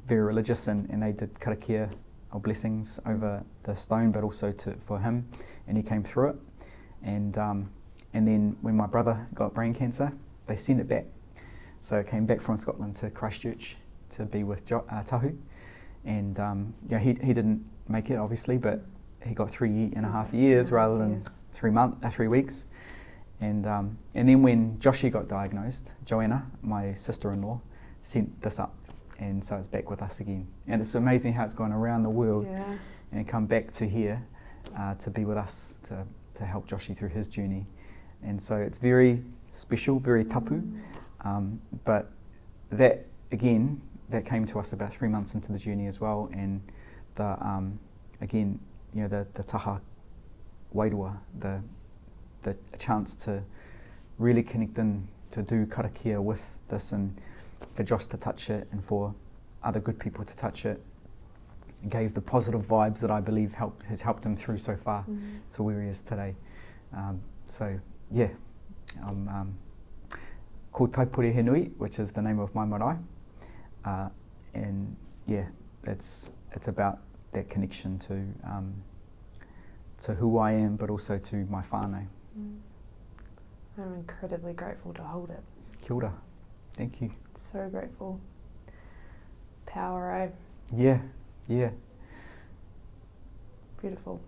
Speaker 1: very religious, and they did karakia or blessings over the stone, but also for him, and he came through it. And then when my brother got brain cancer, they sent it back. So it came back from Scotland to Christchurch to be with Tahu. And he didn't make it, obviously, but he got 3.5 years rather than 3 weeks. And then when Joshi got diagnosed, Joanna, my sister-in-law, sent this up, and so it's back with us again. And it's amazing how it's gone around the world and come back to here to be with us to help Joshi through his journey. And so it's very special, very tapu. But that again, that came to us about 3 months into the journey as well. And the taha wairua, the chance to really connect in, to do karakia with this, and for Josh to touch it and for other good people to touch it, gave the positive vibes that I believe has helped him through so far to where he is today. I'm called Taipure Henui, which is the name of my marae, and it's about that connection to who I am, but also to my whānau.
Speaker 2: I'm incredibly grateful to hold it.
Speaker 1: Kia ora. Thank you.
Speaker 2: So grateful. Power, eh?
Speaker 1: Yeah.
Speaker 2: Beautiful.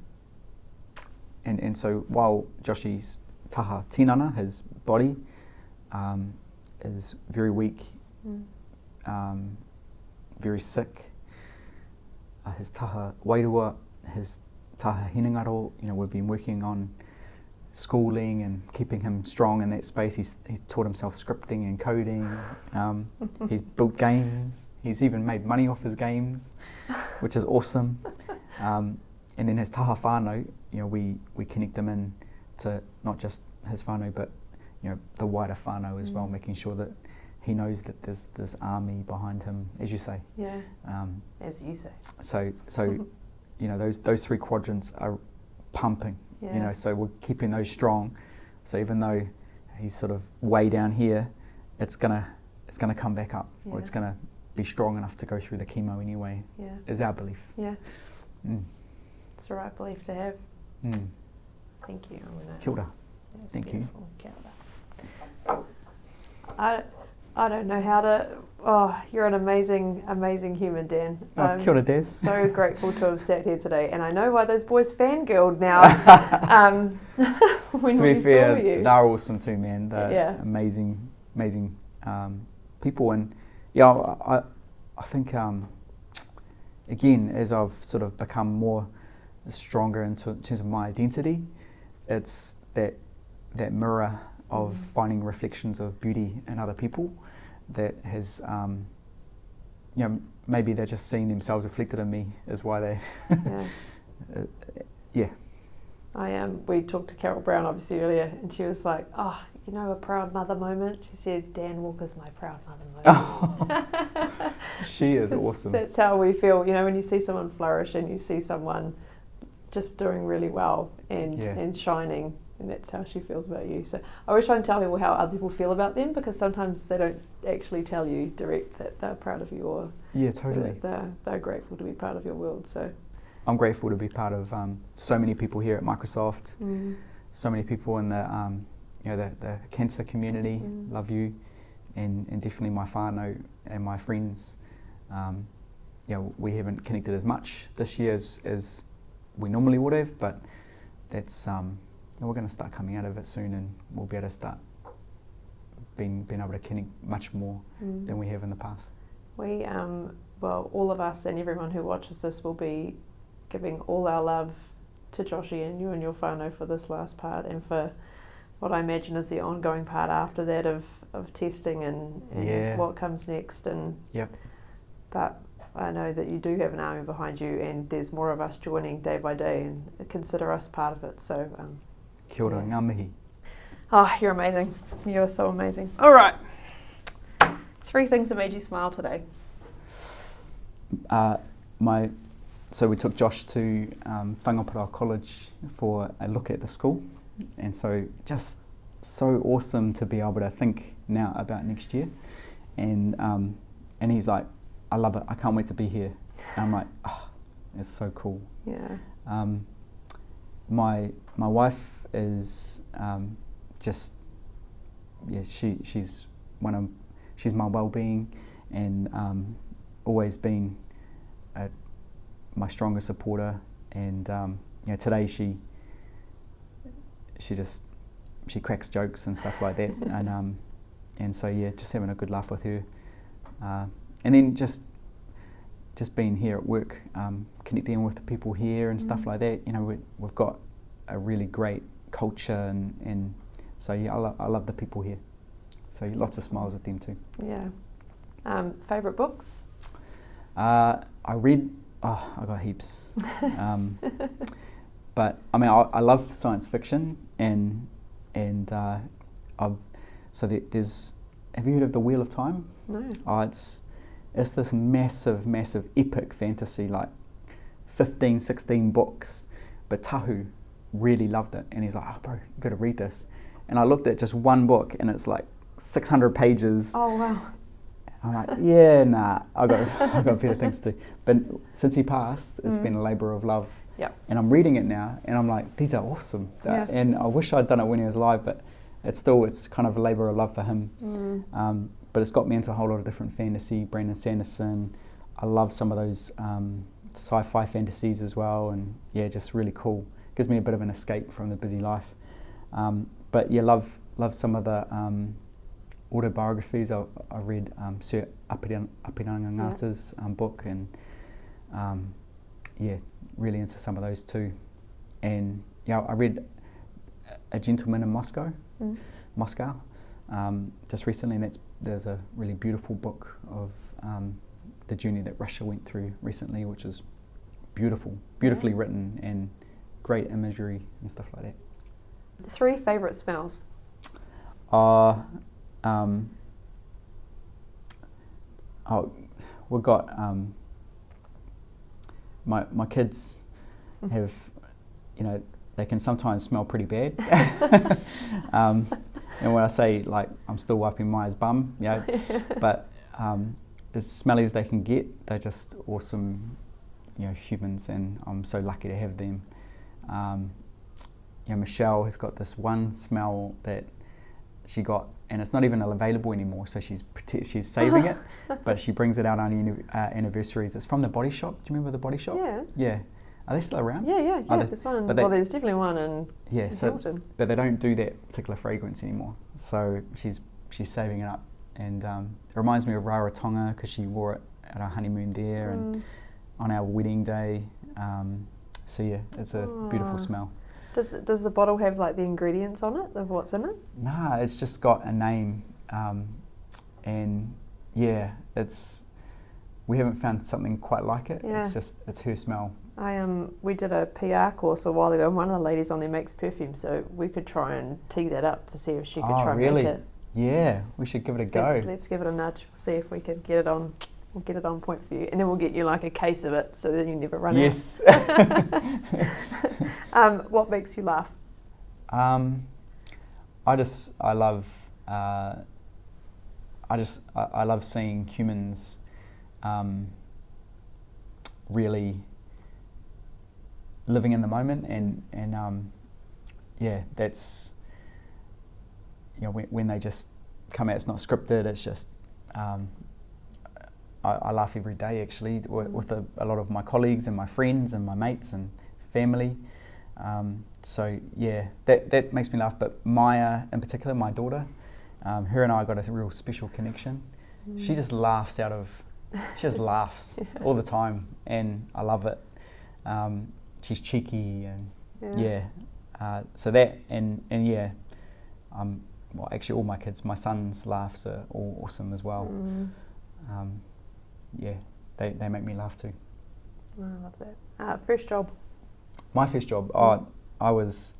Speaker 1: And so while Joshi's taha tinana, his body, is very weak, very sick. His taha wairua, his taha hinengaro, we've been working on schooling and keeping him strong in that space. He's taught himself scripting and coding. He's built games. He's even made money off his games, which is awesome. And then his taha whānau, we connect him in to not just his whānau, but the wider whānau as well, making sure that he knows that there's this army behind him, as you say.
Speaker 2: Yeah. As you say.
Speaker 1: So those three quadrants are pumping.
Speaker 2: Yeah.
Speaker 1: So we're keeping those strong. So even though he's sort of way down here, it's gonna come back up, or it's gonna be strong enough to go through the chemo anyway.
Speaker 2: Yeah.
Speaker 1: Is our belief.
Speaker 2: Yeah. It's the right belief to have. Thank you.
Speaker 1: Kia ora.
Speaker 2: That's
Speaker 1: Thank
Speaker 2: beautiful. Kia ora. I don't know how to. Oh, you're an amazing, amazing human, Dan.
Speaker 1: Kia ora, Des.
Speaker 2: So grateful to have sat here today, and I know why those boys fangirled now. When
Speaker 1: to be
Speaker 2: we
Speaker 1: fair,
Speaker 2: saw you.
Speaker 1: they're awesome too, man. They're amazing people, and I think again, as I've sort of become more stronger in terms of my identity, it's that mirror of finding reflections of beauty in other people that has, maybe they're just seeing themselves reflected in me is why they,
Speaker 2: we talked to Carol Brown obviously earlier, and she was like, a proud mother moment. She said, Dan Walker's my proud mother moment.
Speaker 1: She is awesome.
Speaker 2: That's how we feel, when you see someone flourish and you see someone just doing really well and shining. And that's how she feels about you. So I always try and tell people how other people feel about them, because sometimes they don't actually tell you direct that they're proud of you, or
Speaker 1: totally.
Speaker 2: They're grateful to be part of your world. So
Speaker 1: I'm grateful to be part of so many people here at Microsoft, so many people in the the cancer community. Love you, and definitely my whānau and my friends. We haven't connected as much this year as we normally would have, but that's we're going to start coming out of it soon, and we'll be able to start being able to connect much more than we have in the past.
Speaker 2: We, all of us and everyone who watches this will be giving all our love to Joshy and you and your whānau for this last part, and for what I imagine is the ongoing part after that of testing and what comes next. But I know that you do have an army behind you, and there's more of us joining day by day, and consider us part of it. So
Speaker 1: kia ora, ngā mihi.
Speaker 2: Oh, you're amazing. You're so amazing. All right. 3 things that made you smile today.
Speaker 1: So we took Josh to Whakapapa College for a look at the school, and so just so awesome to be able to think now about next year, and he's like, I love it, I can't wait to be here. And I'm like, it's so cool.
Speaker 2: Yeah.
Speaker 1: My wife is she's my well-being, and always been my strongest supporter, and today she cracks jokes and stuff like that, and so just having a good laugh with her, and then just being here at work, connecting with the people here and stuff like that. We've got a really great culture, and so I love the people here. So lots of smiles with them too.
Speaker 2: Yeah. Favourite books?
Speaker 1: I read. I got heaps. But I mean, I love science fiction, and there's. Have you heard of The Wheel of Time?
Speaker 2: No.
Speaker 1: It's this massive epic fantasy, like 15, 16 books. But Tahu really loved it, and he's like, bro, you got to read this. And I looked at just one book, and it's like 600 pages.
Speaker 2: Oh wow.
Speaker 1: I'm like, nah, I got better things to do. But since he passed, it's been a labour of love.
Speaker 2: Yep.
Speaker 1: And I'm reading it now, and I'm like, these are awesome. And I wish I'd done it when he was alive, but it's kind of a labour of love for him. But it's got me into a whole lot of different fantasy. Brandon Sanderson, I love some of those sci-fi fantasies as well, and just really cool. Gives me a bit of an escape from the busy life. But love some of the autobiographies. I read Sir Apiranga Ngata's book, and really into some of those too. And I read A Gentleman in Moscow, just recently, and there's a really beautiful book of the journey that Russia went through recently, which is beautifully written, and great imagery and stuff like that.
Speaker 2: 3 favourite smells?
Speaker 1: We've got my kids have, they can sometimes smell pretty bad. And when I say, like, I'm still wiping Maya's bum, but as smelly as they can get, they're just awesome, humans, and I'm so lucky to have them. Michelle has got this one smell that she got, and it's not even available anymore, so she's saving it, but she brings it out on anniversaries. It's from the Body Shop. Do you remember the Body Shop?
Speaker 2: Yeah.
Speaker 1: Yeah. Are they still around?
Speaker 2: Yeah. There's one. There's definitely one in Hilton.
Speaker 1: But they don't do that particular fragrance anymore. So she's saving it up, and it reminds me of Rarotonga because she wore it at our honeymoon there and on our wedding day. So yeah, it's a beautiful smell.
Speaker 2: Does the bottle have like the ingredients on it of what's in it?
Speaker 1: Nah, it's just got a name, and yeah, we haven't found something quite like it.
Speaker 2: Yeah.
Speaker 1: It's her smell.
Speaker 2: We did a PR course a while ago, and one of the ladies on there makes perfume, so we could try and tee that up to see if she could try and make it.
Speaker 1: Yeah, we should give it a go.
Speaker 2: Let's give it a nudge. See if we can get it on. We'll get it on point for you, and then we'll get you like a case of it, so then you never run out.
Speaker 1: Yes.
Speaker 2: What makes you laugh?
Speaker 1: I love seeing humans really living in the moment, and that's when they just come out. It's not scripted. It's just I laugh every day actually with a lot of my colleagues and my friends and my mates and family. So yeah, that makes me laugh. But Maya in particular, my daughter, her and I got a real special connection. She just laughs all the time, and I love it. She's cheeky, and so that and yeah, well, actually all my kids, my son's laughs are all awesome as well. They make me laugh too.
Speaker 2: I love that. First job?
Speaker 1: My first job, I was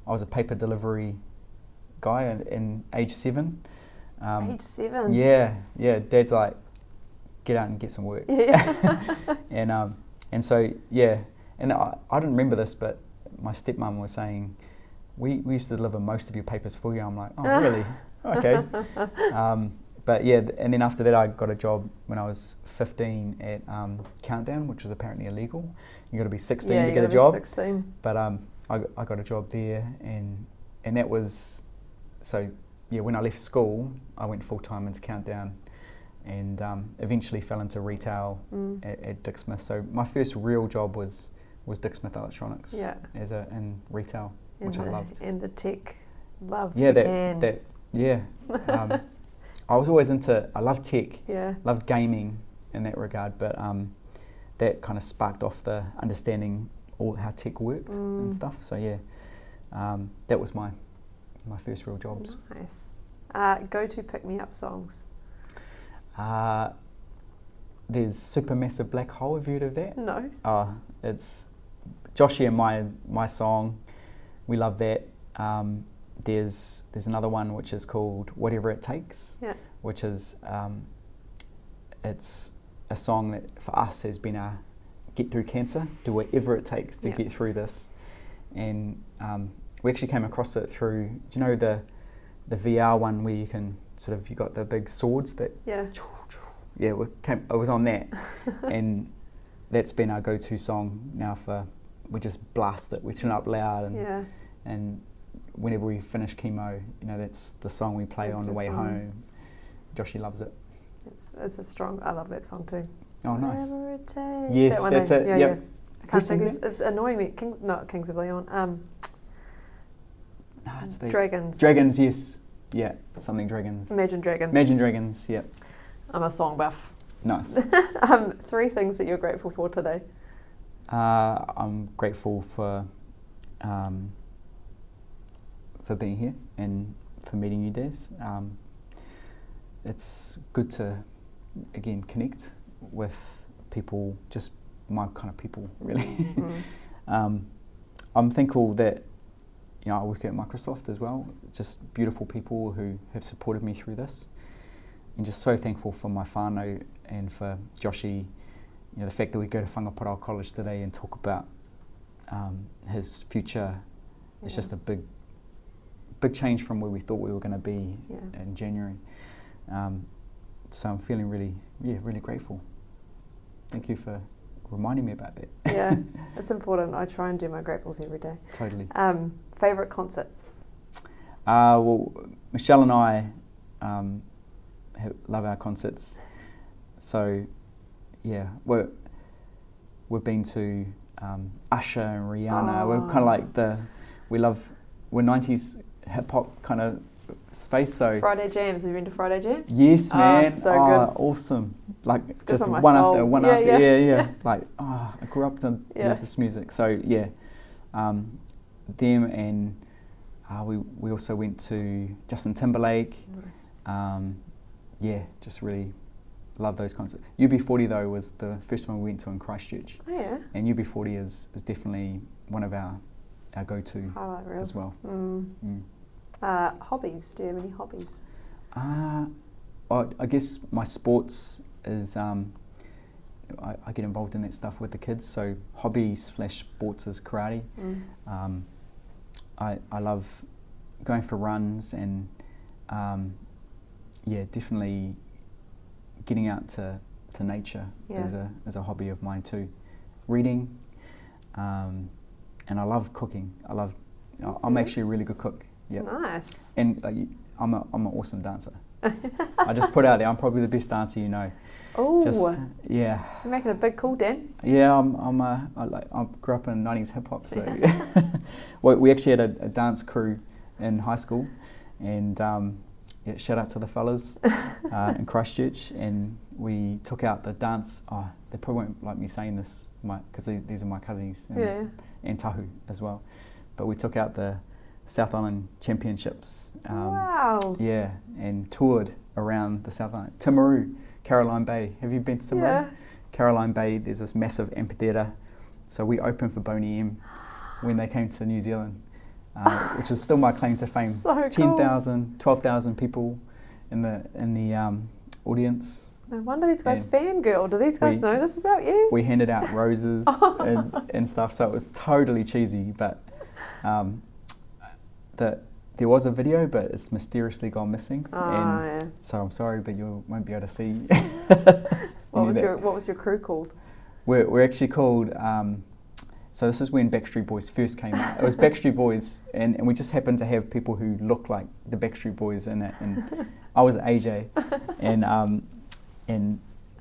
Speaker 1: a paper delivery guy in age 7.
Speaker 2: Age 7?
Speaker 1: Yeah. Dad's like, get out and get some work. And so yeah, and I didn't remember this, but my stepmom was saying, we used to deliver most of your papers for you. I'm like, oh really? Okay. But yeah, and then after that I got a job when I was 15 at Countdown, which was apparently illegal. You got to be 16 to get a job. 16. But I got a job there, and that was, so yeah, when I left school I went full time into Countdown, and eventually fell into retail at Dick Smith. So my first real job was Dick Smith Electronics in retail, which I loved.
Speaker 2: And the tech love
Speaker 1: began. I was always I loved tech, loved gaming in that regard, but that kind of sparked off the understanding how tech worked and stuff. So yeah, that was my first real jobs.
Speaker 2: Nice. Go to pick me up songs.
Speaker 1: There's Supermassive Black Hole. Have you heard of that?
Speaker 2: No.
Speaker 1: It's Joshie and my song. We love that. There's another one which is called Whatever It Takes, which is it's a song that for us has been a get through cancer, do whatever it takes to get through this. And we actually came across it through, do you know the VR one where you can sort of, you got the big swords that it was on that. And that's been our go-to song now we just blast it, we turn it up loud, and whenever we finish chemo, that's the song we play on the way home. Joshie loves it.
Speaker 2: It's a strong, I love that song too.
Speaker 1: Oh, nice.
Speaker 2: Whatever it takes.
Speaker 1: Yes, that's it. Yep.
Speaker 2: I can't think, it's annoying me. Not Kings of Leon.
Speaker 1: No, it's the
Speaker 2: Dragons.
Speaker 1: Dragons, yes. Yeah, something dragons.
Speaker 2: Imagine Dragons.
Speaker 1: Imagine Dragons, yeah.
Speaker 2: I'm a song buff.
Speaker 1: Nice.
Speaker 2: 3 things that you're grateful for today.
Speaker 1: I'm grateful for being here and for meeting you, Des. It's good to, again, connect with people, just my kind of people, really. I'm thankful that, you know, I work at Microsoft as well, just beautiful people who have supported me through this, and just so thankful for my whānau and for Joshi, you know, the fact that we go to Whakapapa College today and talk about his future. It's just a big change from where we thought we were going to be in January. So I'm feeling really grateful. Thank you for reminding me about that.
Speaker 2: Yeah, it's important. I try and do my gratefuls every day.
Speaker 1: Totally.
Speaker 2: Favourite concert?
Speaker 1: Well, Michelle and I love our concerts. So, yeah, we've been to Usher and Rihanna.
Speaker 2: Oh.
Speaker 1: We're kind of like we're 90s hip hop kind of space. So
Speaker 2: Friday Jams. Have you been to Friday Jams?
Speaker 1: yes, man.
Speaker 2: So good.
Speaker 1: Awesome. Like
Speaker 2: It's good
Speaker 1: just
Speaker 2: for my
Speaker 1: one
Speaker 2: soul.
Speaker 1: after one
Speaker 2: Yeah,
Speaker 1: after.
Speaker 2: yeah.
Speaker 1: Yeah. Like I grew up with this music. So yeah, them and we also went to Justin Timberlake.
Speaker 2: Nice.
Speaker 1: Yeah, just really love those concerts. UB40 though was the first one we went to in Christchurch.
Speaker 2: Oh yeah.
Speaker 1: And UB40 is definitely one of our go-to
Speaker 2: Highlight reels.
Speaker 1: as well.
Speaker 2: Hobbies. Do you have any hobbies?
Speaker 1: I guess my sports is I get involved in that stuff with the kids. So hobby/sports is karate. I love going for runs and definitely getting out to nature is a hobby of mine too. Reading, and I love cooking. I'm actually a really good cook. Yeah.
Speaker 2: Nice.
Speaker 1: And I'm an awesome dancer. I just put out there, I'm probably the best dancer you know.
Speaker 2: Oh.
Speaker 1: Yeah.
Speaker 2: You're making a big call, Dan.
Speaker 1: Yeah, I grew up in 90s hip hop, so we actually had a dance crew in high school, and shout out to the fellas in Christchurch, and we took out the dance. Oh, they probably won't like me saying this, because these are my cousins and Tahu as well. But we took out the South Island Championships.
Speaker 2: Wow.
Speaker 1: Yeah, and toured around the South Island. Timaru, Caroline Bay. Have you been to Timaru?
Speaker 2: Yeah.
Speaker 1: Caroline Bay, there's this massive amphitheatre. So we opened for Boney M when they came to New Zealand, which is still my claim to fame.
Speaker 2: So cool.
Speaker 1: 10,000, 12,000 people in the audience.
Speaker 2: No wonder these guys fangirl. Do these guys know this about you?
Speaker 1: We handed out roses and stuff, so it was totally cheesy, but there was a video, but it's mysteriously gone missing. So I'm sorry, but you won't be able to see.
Speaker 2: What was your crew called?
Speaker 1: We're actually called. So this is when Backstreet Boys first came out. It was Backstreet Boys, and we just happened to have people who looked like the Backstreet Boys in it. And I was AJ, and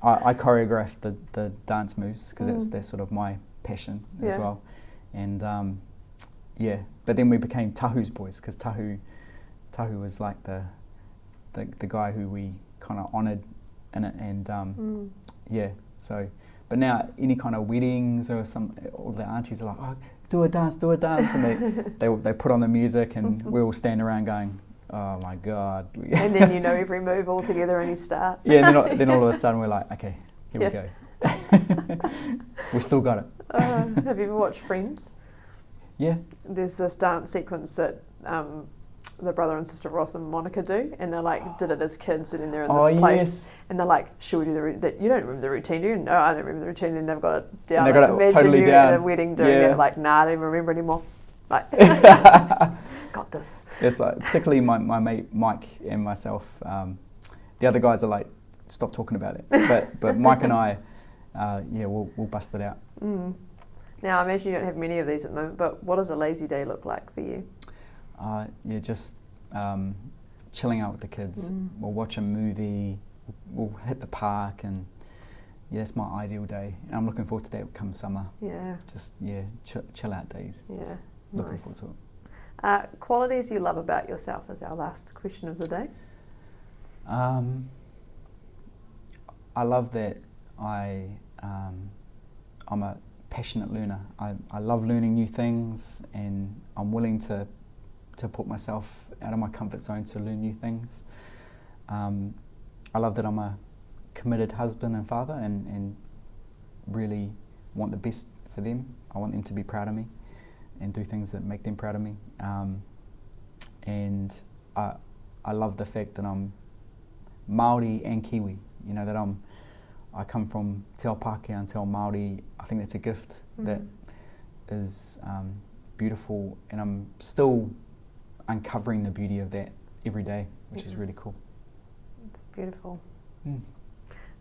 Speaker 1: I choreographed the dance moves because that's sort of my passion as well. And but then we became Tahu's boys because Tahu was like the guy who we kind of honoured in it, and so. But now any kind of weddings or all the aunties are like, oh, do a dance, and they put on the music, and we all stand around going, oh my God.
Speaker 2: And then you know every move all together and you start.
Speaker 1: Yeah, and then all of a sudden we're like, okay, here we go. We still got it.
Speaker 2: Have you ever watched Friends?
Speaker 1: Yeah.
Speaker 2: There's this dance sequence that the brother and sister Ross and Monica do, and they're like did it as kids, and then they're in this place, and they're like, should we do the routine? You don't remember the routine, do you? No, I don't remember the routine, and they've got it down.
Speaker 1: And they've got it totally
Speaker 2: you
Speaker 1: down.
Speaker 2: at a wedding doing it, like, nah, I don't even remember anymore. Like, got this.
Speaker 1: It's like, particularly my mate Mike and myself, the other guys are like, stop talking about it. But Mike and I, we'll bust it out.
Speaker 2: Now, I imagine you don't have many of these at the moment, but what does a lazy day look like for you?
Speaker 1: Just chilling out with the kids. We'll watch a movie, we'll hit the park, and that's my ideal day. And I'm looking forward to that come summer. Yeah. Just chill out days.
Speaker 2: Yeah.
Speaker 1: Looking forward to it.
Speaker 2: Qualities you love about yourself is our last question of the day.
Speaker 1: I love that I'm a passionate learner. I love learning new things, and I'm willing to put myself out of my comfort zone to learn new things. I love that I'm a committed husband and father, and really want the best for them. I want them to be proud of me and do things that make them proud of me. And I love the fact that I'm Māori and Kiwi. You know, that I come from Te Ao Pākehā and Te Ao Māori. I think that's a gift that is beautiful, and I'm still uncovering the beauty of that every day, which is really cool.
Speaker 2: It's beautiful. I'm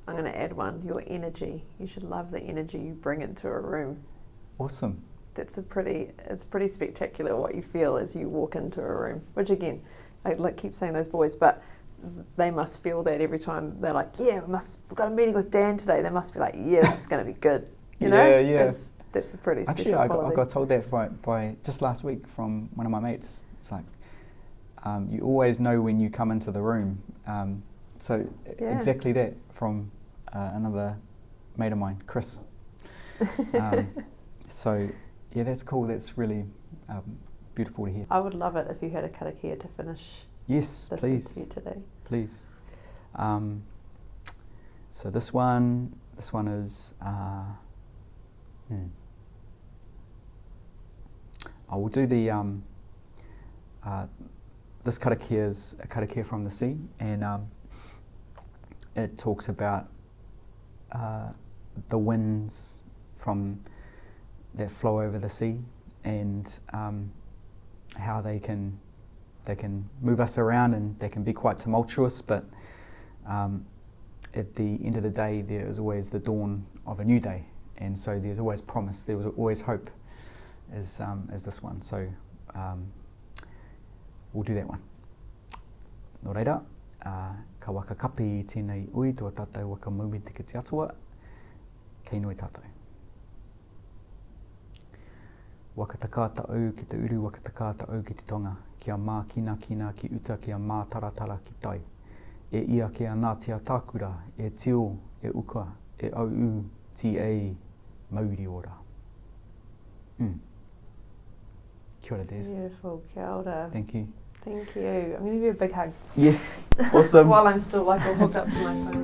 Speaker 2: going to add one, your energy. You should love the energy you bring into a room.
Speaker 1: Awesome.
Speaker 2: It's pretty spectacular what you feel as you walk into a room, which again, I keep saying those boys, but they must feel that every time they're like, yeah, we've got a meeting with Dan today. They must be like, yeah, this is going to be good. You know?
Speaker 1: Yeah.
Speaker 2: That's a pretty special
Speaker 1: quality.
Speaker 2: Actually,
Speaker 1: I got told that by just last week from one of my mates. It's like, you always know when you come into the room. Exactly that from another mate of mine, Chris. So yeah, that's cool. That's really beautiful to hear.
Speaker 2: I would love it if you had a karakia to finish.
Speaker 1: Yes,
Speaker 2: this
Speaker 1: please.
Speaker 2: interview today.
Speaker 1: Please. So this one is. I will do the. This karakia is a karakia from the sea, and it talks about the winds that flow over the sea, and how they can move us around, and they can be quite tumultuous, but at the end of the day there is always the dawn of a new day, and so there's always promise, there was always hope as this one. So we'll do that one. Nō reira, ka whakakapi I tēnei ui tō tātou waka maumi te kiti atua, kei noi tātou. Wakataka ta'au ki te uru, wakataka ta'au ki te tonga, kia mā kina ki uta, kia mā taratara ki tai. E ia kia ngātia tākura, e tio, e uka, e au ti e mauri ora. Kia ora, Des.
Speaker 2: Beautiful, kia ora.
Speaker 1: Thank you.
Speaker 2: Thank you. I'm going to give you a big hug.
Speaker 1: Yes, awesome.
Speaker 2: While I'm still all hooked up to my phone.